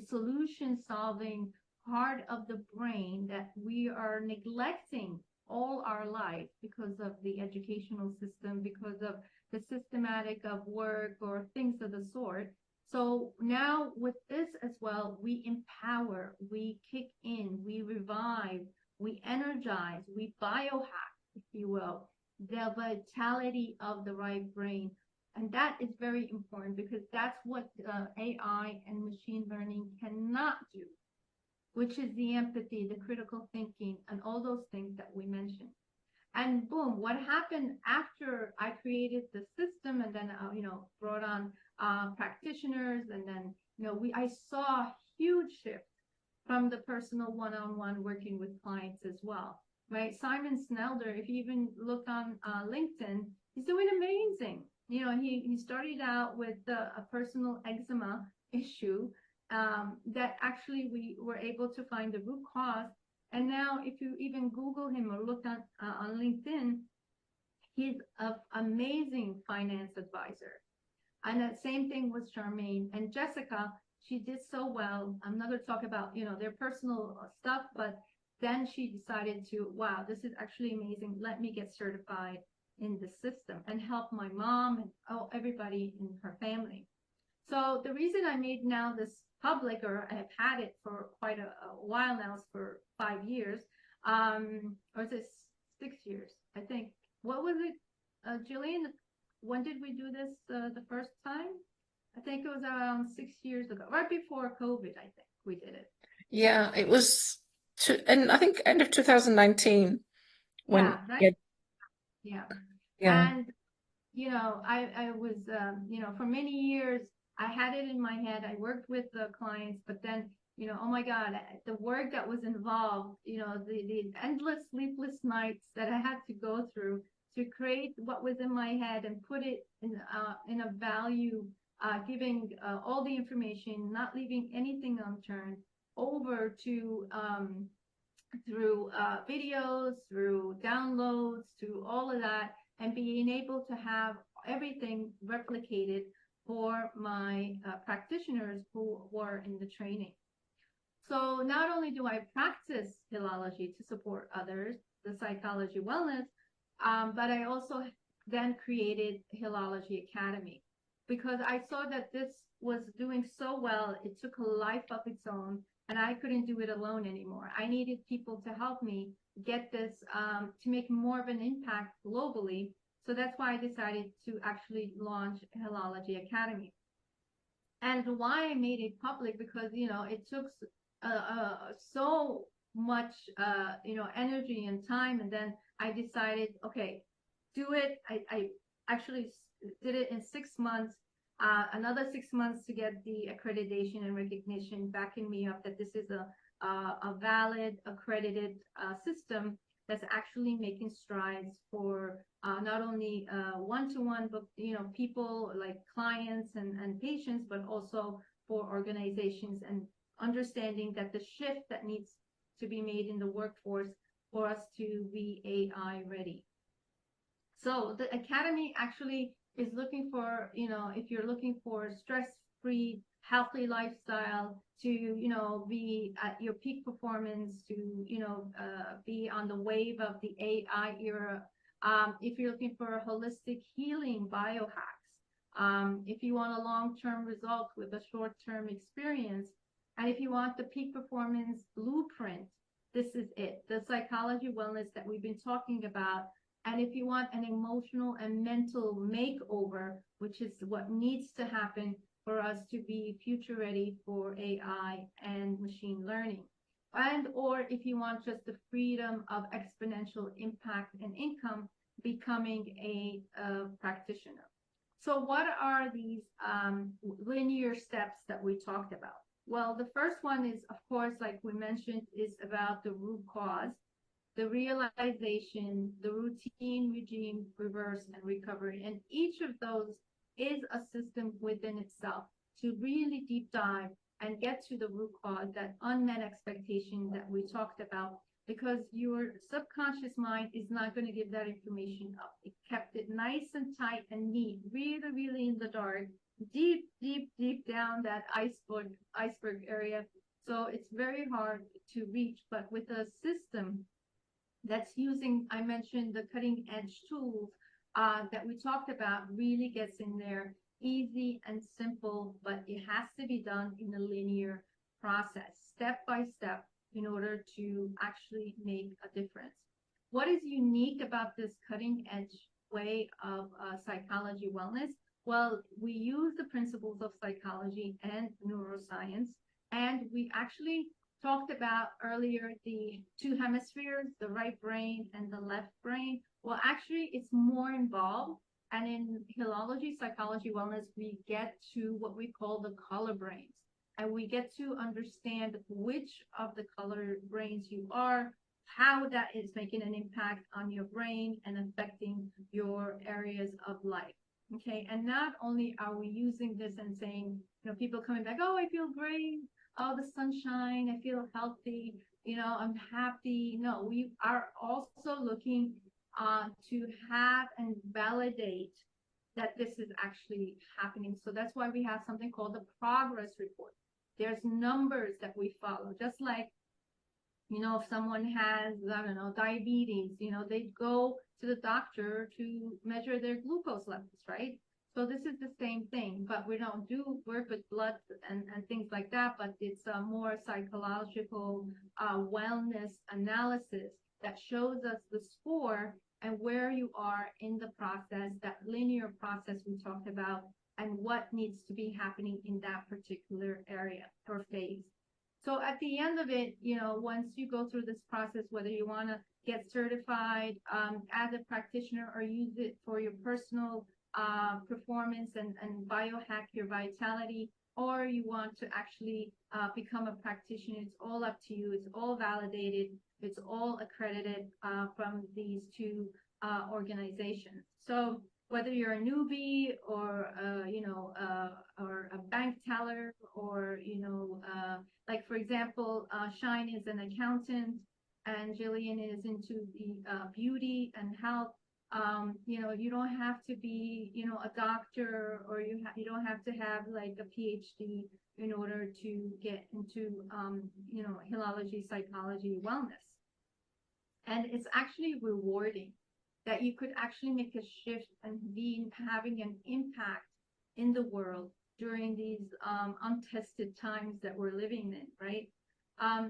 solution solving part of the brain that we are neglecting all our life because of the educational system, because of the systematic of work or things of the sort. So now with this as well, we empower, we kick in, we revive, we energize, we biohack, if you will, the vitality of the right brain. And that is very important because that's what AI and machine learning cannot do, which is the empathy, the critical thinking, and all those things that we mentioned. And boom, what happened after I created the system and then, brought on practitioners, and then, I saw a huge shift from the personal one-on-one working with clients as well, right? Simon Snelder, if you even look on LinkedIn, he's doing amazing. He started out with a personal eczema issue that actually we were able to find the root cause. And now if you even Google him or look on LinkedIn, he's an amazing finance advisor. And that same thing with Charmaine and Jessica. She did so well. I'm not going to talk about, their personal stuff, but then she decided to, wow, this is actually amazing. Let me get certified in the system and help my mom and everybody in her family. So the reason I made now this public, or I have had it for quite a while now, for 5 years, or is it 6 years? I think. What was it, Jillian? When did we do this the first time? I think it was around 6 years ago, right before COVID. I think we did it. Yeah, it was and I think end of 2019 when Yeah, right. Yeah. yeah. And I was, for many years, I had it in my head. I worked with the clients, but then, oh my God, the work that was involved, the endless sleepless nights that I had to go through to create what was in my head and put it in a value, giving all the information, not leaving anything unturned, over to through videos, through downloads, through all of that, and being able to have everything replicated for my practitioners who were in the training. So not only do I practice Hilology to support others, the psychology wellness, but I also then created Hilology Academy because I saw that this was doing so well. It took a life of its own, and I couldn't do it alone anymore. I needed people to help me get this to make more of an impact globally. So that's why I decided to actually launch Hilology Academy. And why I made it public, because it took so much energy and time, and then I decided, okay, do it. I actually did it in 6 months. Another 6 months to get the accreditation and recognition backing me up that this is a valid accredited system that's actually making strides for not only one-to-one, but people like clients and patients, but also for organizations, and understanding that the shift that needs to be made in the workforce for us to be AI ready. So the academy actually is looking for, if you're looking for stress-free, healthy lifestyle to, be at your peak performance, to, be on the wave of the AI era. If you're looking for holistic healing biohacks, if you want a long-term result with a short-term experience, and if you want the peak performance blueprint, this is it. The psychology wellness that we've been talking about. And if you want an emotional and mental makeover, which is what needs to happen for us to be future ready for AI and machine learning. And or if you want just the freedom of exponential impact and income, becoming a practitioner. So what are these linear steps that we talked about? Well, the first one is, of course, like we mentioned, is about the root cause, the realization, the routine, regime, reverse, and recovery. And each of those is a system within itself to really deep dive and get to the root cause, that unmet expectation that we talked about, because your subconscious mind is not going to give that information up. It kept it nice and tight and neat, really, really in the dark, deep, deep, deep down that iceberg area. So it's very hard to reach. But with a system that's using, I mentioned the cutting edge tools that we talked about, really gets in there, easy and simple, but it has to be done in a linear process, step by step, in order to actually make a difference. What is unique about this cutting edge way of psychology wellness? Well, we use the principles of psychology and neuroscience, and we actually talked about earlier the two hemispheres, the right brain and the left brain. Well, actually, it's more involved. And in hilology, psychology, wellness, we get to what we call the color brains. And we get to understand which of the color brains you are, how that is making an impact on your brain and affecting your areas of life. Okay. And not only are we using this and saying, people coming back, oh, I feel great, oh, the sunshine, I feel healthy, I'm happy. No, we are also looking to have and validate that this is actually happening. So that's why we have something called the progress report. There's numbers that we follow, just like, if someone has, I don't know, diabetes, they go to the doctor to measure their glucose levels, right? So this is the same thing, but we don't do work with blood and things like that, but it's a more psychological wellness analysis that shows us the score and where you are in the process, that linear process we talked about, and what needs to be happening in that particular area or phase. So at the end of it, once you go through this process, whether you want to get certified as a practitioner or use it for your personal performance and biohack your vitality, or you want to actually become a practitioner, it's all up to you. It's all validated. It's all accredited from these two organizations. So whether you're a newbie or or a bank teller, or like for example, Shine is an accountant and Jillian is into the beauty and health. You don't have to be, a doctor, or you don't have to have like a PhD in order to get into, hilology, psychology, wellness. And it's actually rewarding that you could actually make a shift and be having an impact in the world during these untested times that we're living in, right?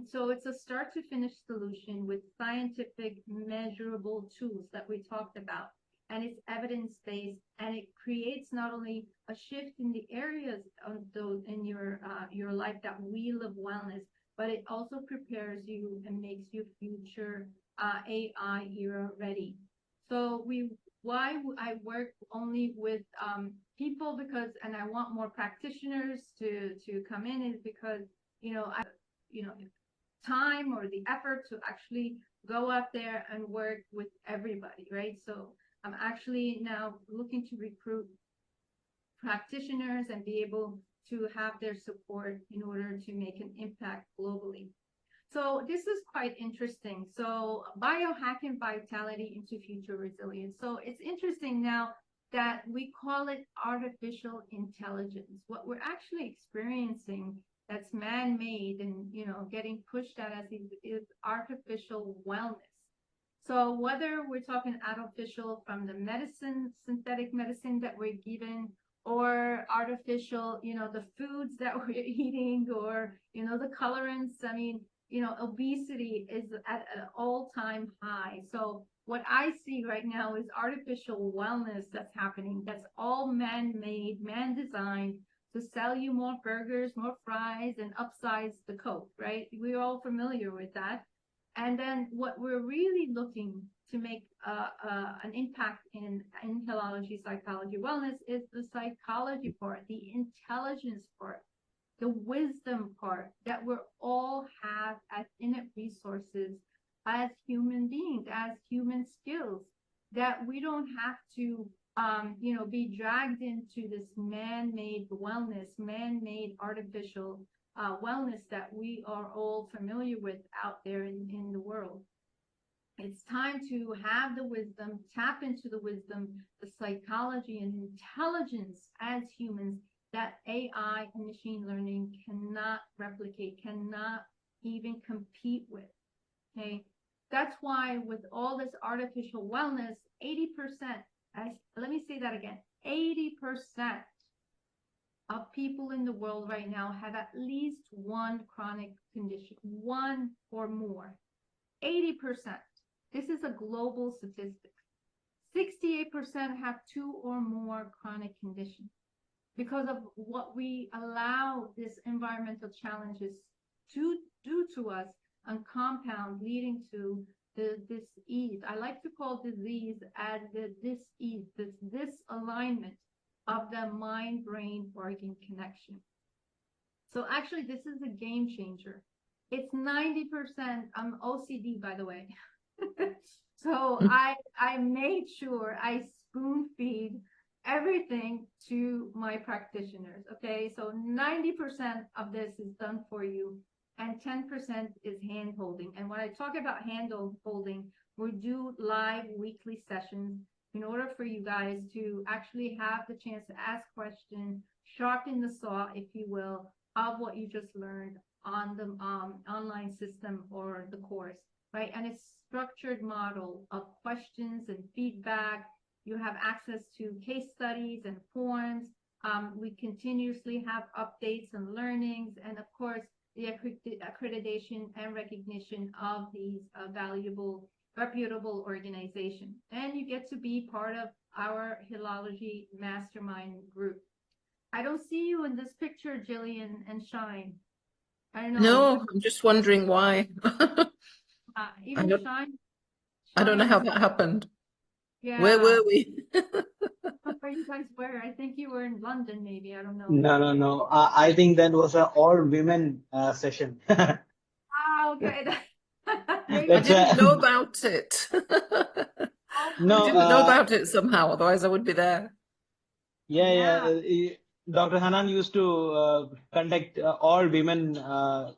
So it's a start to finish solution with scientific measurable tools that we talked about. And it's evidence-based, and it creates not only a shift in the areas of those in your life, that wheel of wellness, but it also prepares you and makes you future AI era ready. So why I work only with people, because, and I want more practitioners to come in, is because, you know, time or the effort to actually go out there and work with everybody, right? So I'm actually now looking to recruit practitioners and be able to have their support in order to make an impact globally. So this is quite interesting. So biohacking vitality into future resilience. So it's interesting now that we call it artificial intelligence. What we're actually experiencing that's man-made and getting pushed at us is artificial wellness. So whether we're talking artificial from the medicine, synthetic medicine that we're given, or artificial, the foods that we're eating, or the colorants. I mean, obesity is at an all-time high. So what I see right now is artificial wellness that's happening. That's all man-made, man-designed to sell you more burgers, more fries, and upsize the Coke, right? We're all familiar with that. And then what we're really looking to make an impact in hilology, psychology, wellness is the psychology part, the intelligence part, the wisdom part that we all have as innate resources, as human beings, as human skills, that we don't have to, be dragged into this man-made wellness, man-made artificial wellness that we are all familiar with out there in the world. It's time to have the wisdom, tap into the wisdom, the psychology and intelligence as humans that AI and machine learning cannot replicate, cannot even compete with. Okay. That's why with all this artificial wellness, 80%, let me say that again, 80% of people in the world right now have at least one chronic condition, one or more. 80%. This is a global statistic. 68% have two or more chronic conditions because of what we allow this environmental challenges to do to us and compound, leading to the dis-ease. I like to call disease as the dis-ease, this disalignment of the mind-brain organ connection. So actually, this is a game changer. It's 90%. I'm OCD, by the way. So I made sure I spoon feed everything to my practitioners. Okay, so 90% of this is done for you, and 10% is hand holding. And when I talk about hand holding, we do live weekly sessions in order for you guys to actually have the chance to ask questions, sharpen the saw, if you will, of what you just learned on the online system or the course, right? And it's structured model of questions and feedback. You have access to case studies and forms. We continuously have updates and learnings, and of course, the accreditation and recognition of these valuable, reputable organizations. And you get to be part of our Hilology Mastermind group. I don't see you in this picture, Jillian and Shine. I don't know. No, I'm just wondering why. Even Shine. I don't know how that happened. Yeah. Where were we? Where you guys were? I think you were in London, maybe. I don't know. No. I think that was an all women session. Okay. I That's didn't know about it. No, I didn't know about it somehow, otherwise I would be there. yeah. Dr. Hanan used to conduct all women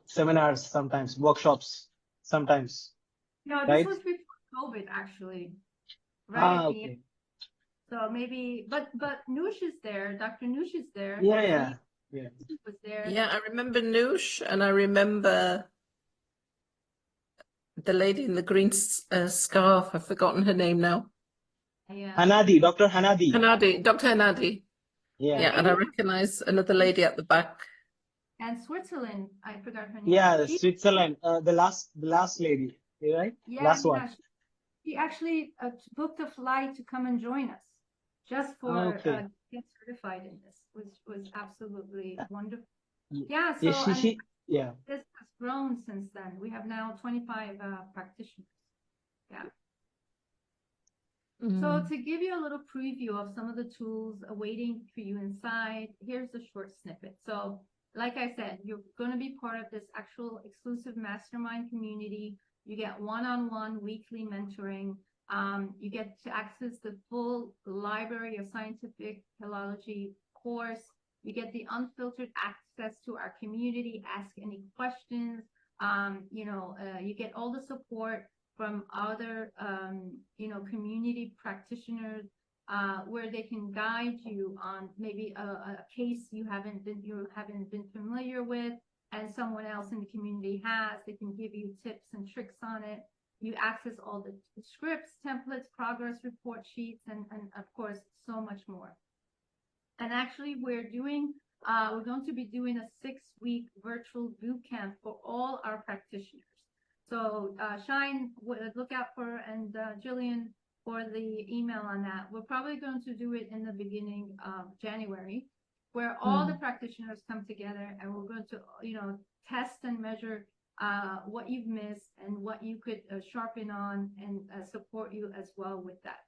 seminars sometimes, workshops sometimes, No, this right? was before COVID, actually. Right at the end. Okay. So maybe, but Noosh is there. Dr. Noosh is there. Yeah. He was there. Yeah, I remember Noosh, and I remember the lady in the green scarf. I've forgotten her name now. Yeah. Hanadi, Dr. Hanadi. Hanadi, Dr. Hanadi. Yeah, and I recognize another lady at the back. And Switzerland, I forgot her name. Yeah, Switzerland, the last lady, right? Yeah, last one. She actually booked a flight to come and join us just for get certified in this, which was absolutely wonderful. Yeah, so yeah. This has grown since then. We have now 25 practitioners. Yeah. So to give you a little preview of some of the tools awaiting for you inside, here's a short snippet. So like I said, you're going to be part of this actual exclusive mastermind community. You get one-on-one weekly mentoring. You get to access the full library of scientific philology course. You get the unfiltered access to our community, ask any questions. You get all the support from other, community practitioners, where they can guide you on maybe a case you haven't been familiar with, and someone else in the community has. They can give you tips and tricks on it. You access all the scripts, templates, progress report sheets, and of course, so much more. And actually, we're going to be doing a 6-week virtual boot camp for all our practitioners. So Shine, look out for, and Jillian, for the email on that. We're probably going to do it in the beginning of January, where all the practitioners come together, and we're going to, test and measure what you've missed and what you could sharpen on, and support you as well with that.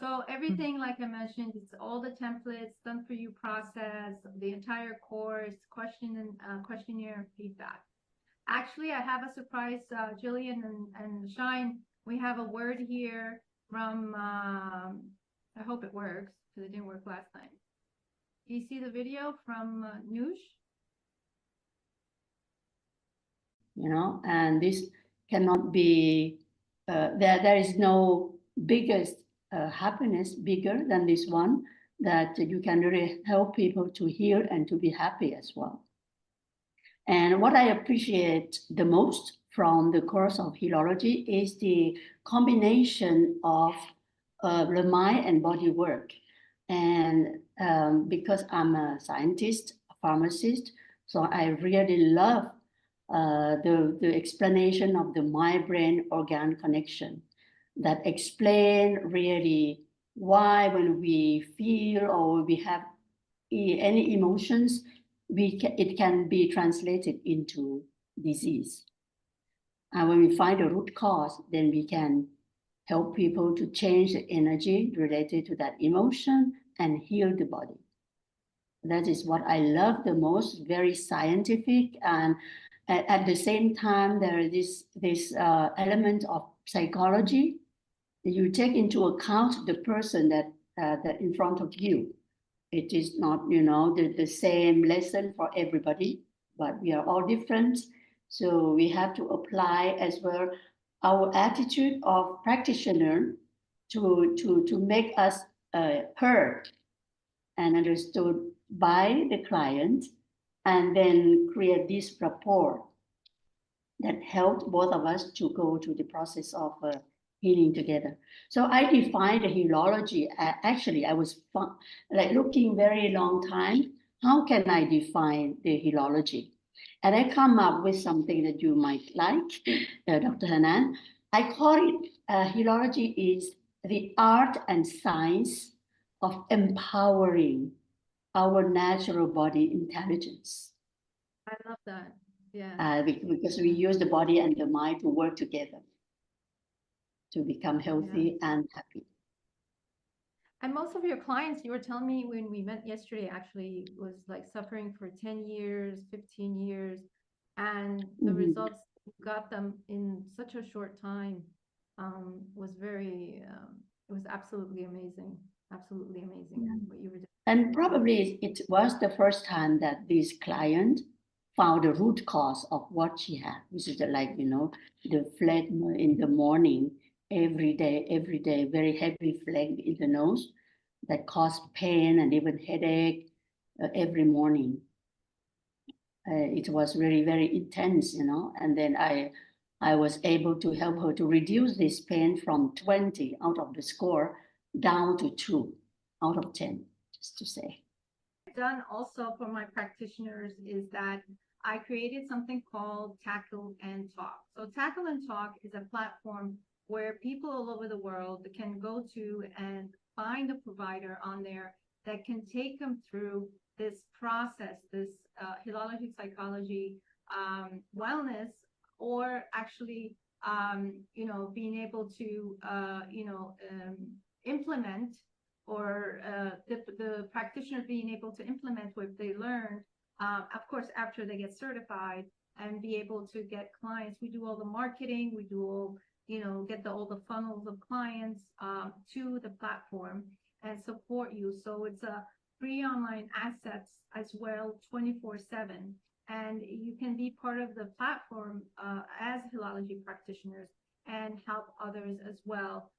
So everything, like I mentioned, it's all the templates, done for you process, the entire course, questionnaire feedback. Actually, I have a surprise, Jillian and Shine. We have a word here from, I hope it works, because it didn't work last time. Do you see the video from Noosh? and this cannot be, there is no biggest happiness bigger than this one, that you can really help people to heal and to be happy as well. And what I appreciate the most from the course of Healology is the combination of the mind and body work. And because I'm a scientist, a pharmacist, so I really love the explanation of the mind-brain organ connection that explain really why when we feel or we have any emotions, it can be translated into disease. And when we find a root cause, then we can help people to change the energy related to that emotion and heal the body. That is what I love the most, very scientific. And at the same time, there is this element of psychology. You take into account the person that in front of you. It is not, the same lesson for everybody, but we are all different. So we have to apply as well our attitude of practitioner to make us heard and understood by the client, and then create this rapport that helped both of us to go to the process of healing together. So I defined the healology. Actually, I was like looking very long time. How can I define the healology? And I come up with something that you might like, Dr. Hanan. I call it healology is the art and science of empowering our natural body intelligence. I love that. Yeah. Because we use the body and the mind to work together to become healthy and happy. And most of your clients, you were telling me when we met yesterday, actually was like suffering for 10 years, 15 years, and the results you got them in such a short time was very, it was absolutely amazing. Absolutely amazing what you were doing. And probably it was the first time that this client found the root cause of what she had, which is like, the phlegm in the morning, every day, very heavy phlegm in the nose that caused pain and even headache every morning. It was really very intense, and then I was able to help her to reduce this pain from 20 out of the score down to 2 out of 10, just to say. Done also for my practitioners is that I created something called Tackle and Talk. So Tackle and Talk is a platform where people all over the world can go to and find a provider on there that can take them through this process, this healology, psychology, wellness, or actually, being able to, implement, or the practitioner being able to implement what they learned, of course, after they get certified, and be able to get clients. We do all the marketing, we do all, get all the funnels of clients to the platform and support you. So it's a free online assets as well, 24/7. And you can be part of the platform as Hilology practitioners and help others as well,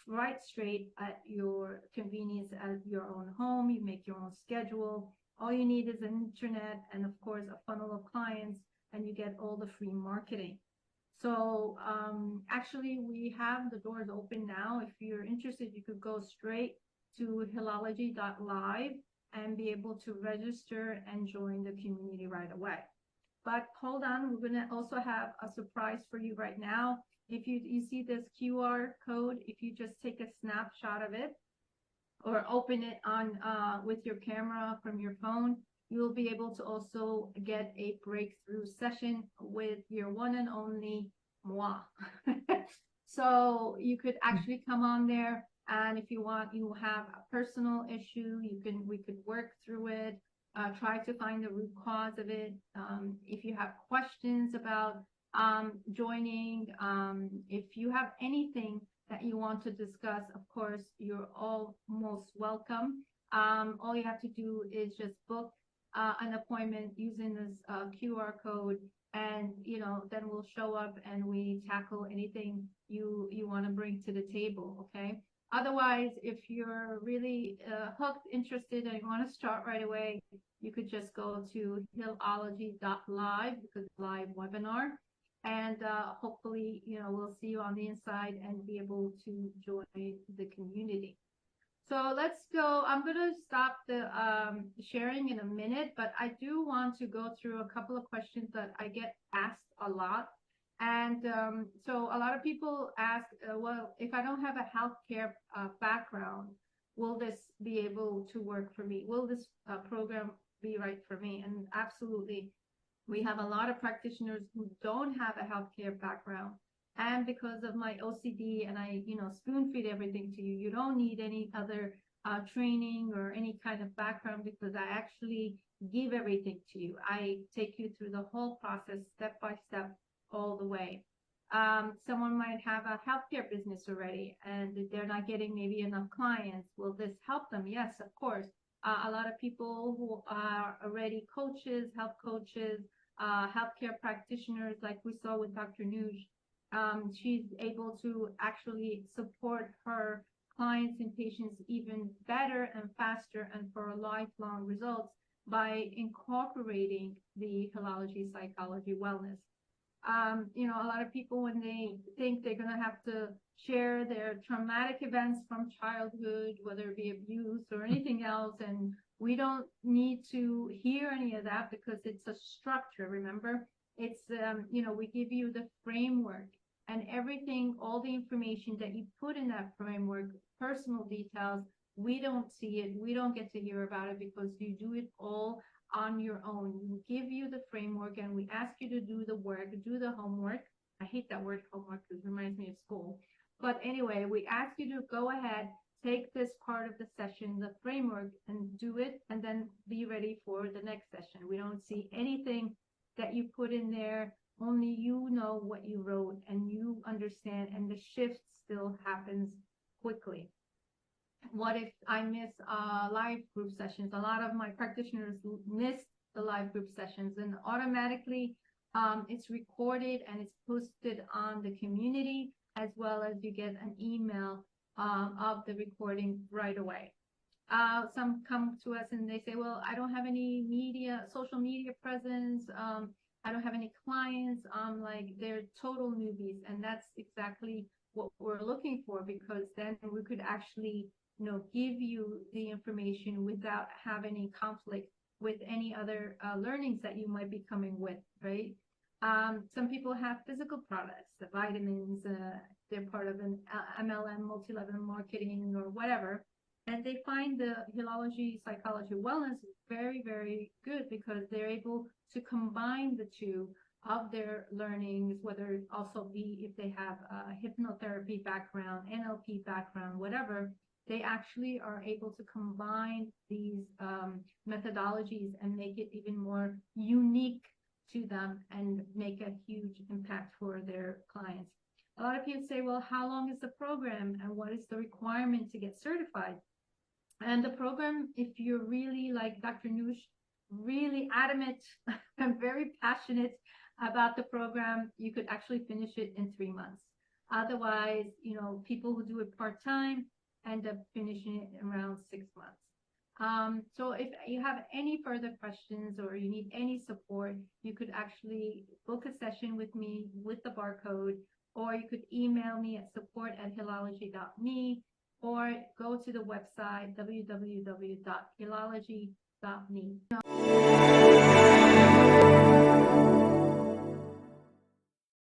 right straight at your convenience at your own home. You make your own schedule. All you need is an internet and, of course, a funnel of clients, and you get all the free marketing. So actually, we have the doors open now. If you're interested, you could go straight to hilology.live and be able to register and join the community right away. But hold on, we're going to also have a surprise for you right now. If you see this QR code, if you just take a snapshot of it or open it on with your camera from your phone, you'll be able to also get a breakthrough session with your one and only moi. So you could actually come on there, and if you want, you have a personal issue, we could work through it, try to find the root cause of it. If you have questions about joining, if you have anything that you want to discuss, of course, you're all most welcome. All you have to do is just book an appointment using this QR code, and then we'll show up and we tackle anything you want to bring to the table. Okay. Otherwise, if you're really hooked, interested, and you want to start right away, you could just go to hillology.live because it's a live webinar. And hopefully, we'll see you on the inside and be able to join the community. So let's go. I'm going to stop the sharing in a minute, but I do want to go through a couple of questions that I get asked a lot. And so a lot of people ask, well, if I don't have a healthcare background, will this be able to work for me? Will this program be right for me? And absolutely. We have a lot of practitioners who don't have a healthcare background. And because of my OCD and I, spoon feed everything to you, you don't need any other training or any kind of background because I actually give everything to you. I take you through the whole process step by step all the way. Someone might have a healthcare business already and they're not getting maybe enough clients. Will this help them? Yes, of course. A lot of people who are already coaches, health coaches, healthcare practitioners, like we saw with Dr. Nuj, she's able to actually support her clients and patients even better and faster and for lifelong results by incorporating the Hilology Psychology Wellness. A lot of people, when they think they're going to have to share their traumatic events from childhood, whether it be abuse or anything else, and we don't need to hear any of that because it's a structure. Remember, it's, we give you the framework and everything, all the information that you put in that framework, personal details, we don't see it. We don't get to hear about it because you do it all on your own. We give you the framework and we ask you to do the work, do the homework. I hate that word homework because it reminds me of school. But anyway, we ask you to go ahead, take this part of the session, the framework, and do it, and then be ready for the next session. We don't see anything that you put in there. Only you know what you wrote and you understand, and the shift still happens quickly. What if I miss live group sessions? A lot of my practitioners miss the live group sessions, and automatically it's recorded and it's posted on the community, as well as you get an email of the recording right away. Some come to us and they say, well, I don't have any social media presence. I don't have any clients. Like they're total newbies. And that's exactly what we're looking for, because then we could actually give you the information without having any conflict with any other learnings that you might be coming with, right? Some people have physical products, the vitamins, they're part of an MLM, multi-level marketing or whatever, and they find the Hilology Psychology Wellness very, very good because they're able to combine the two of their learnings, whether it also be if they have a hypnotherapy background, NLP background, whatever. They actually are able to combine these methodologies and make it even more unique to them and make a huge impact for their clients. A lot of people say, well, how long is the program and what is the requirement to get certified? And the program, if you're really like Dr. Nush, really adamant and very passionate about the program, you could actually finish it in 3 months. Otherwise, people who do it part-time end up finishing it around 6 months. So if you have any further questions or you need any support, you could actually book a session with me with the barcode, or you could email me at support@hilology.me, or go to the website www.hilology.me.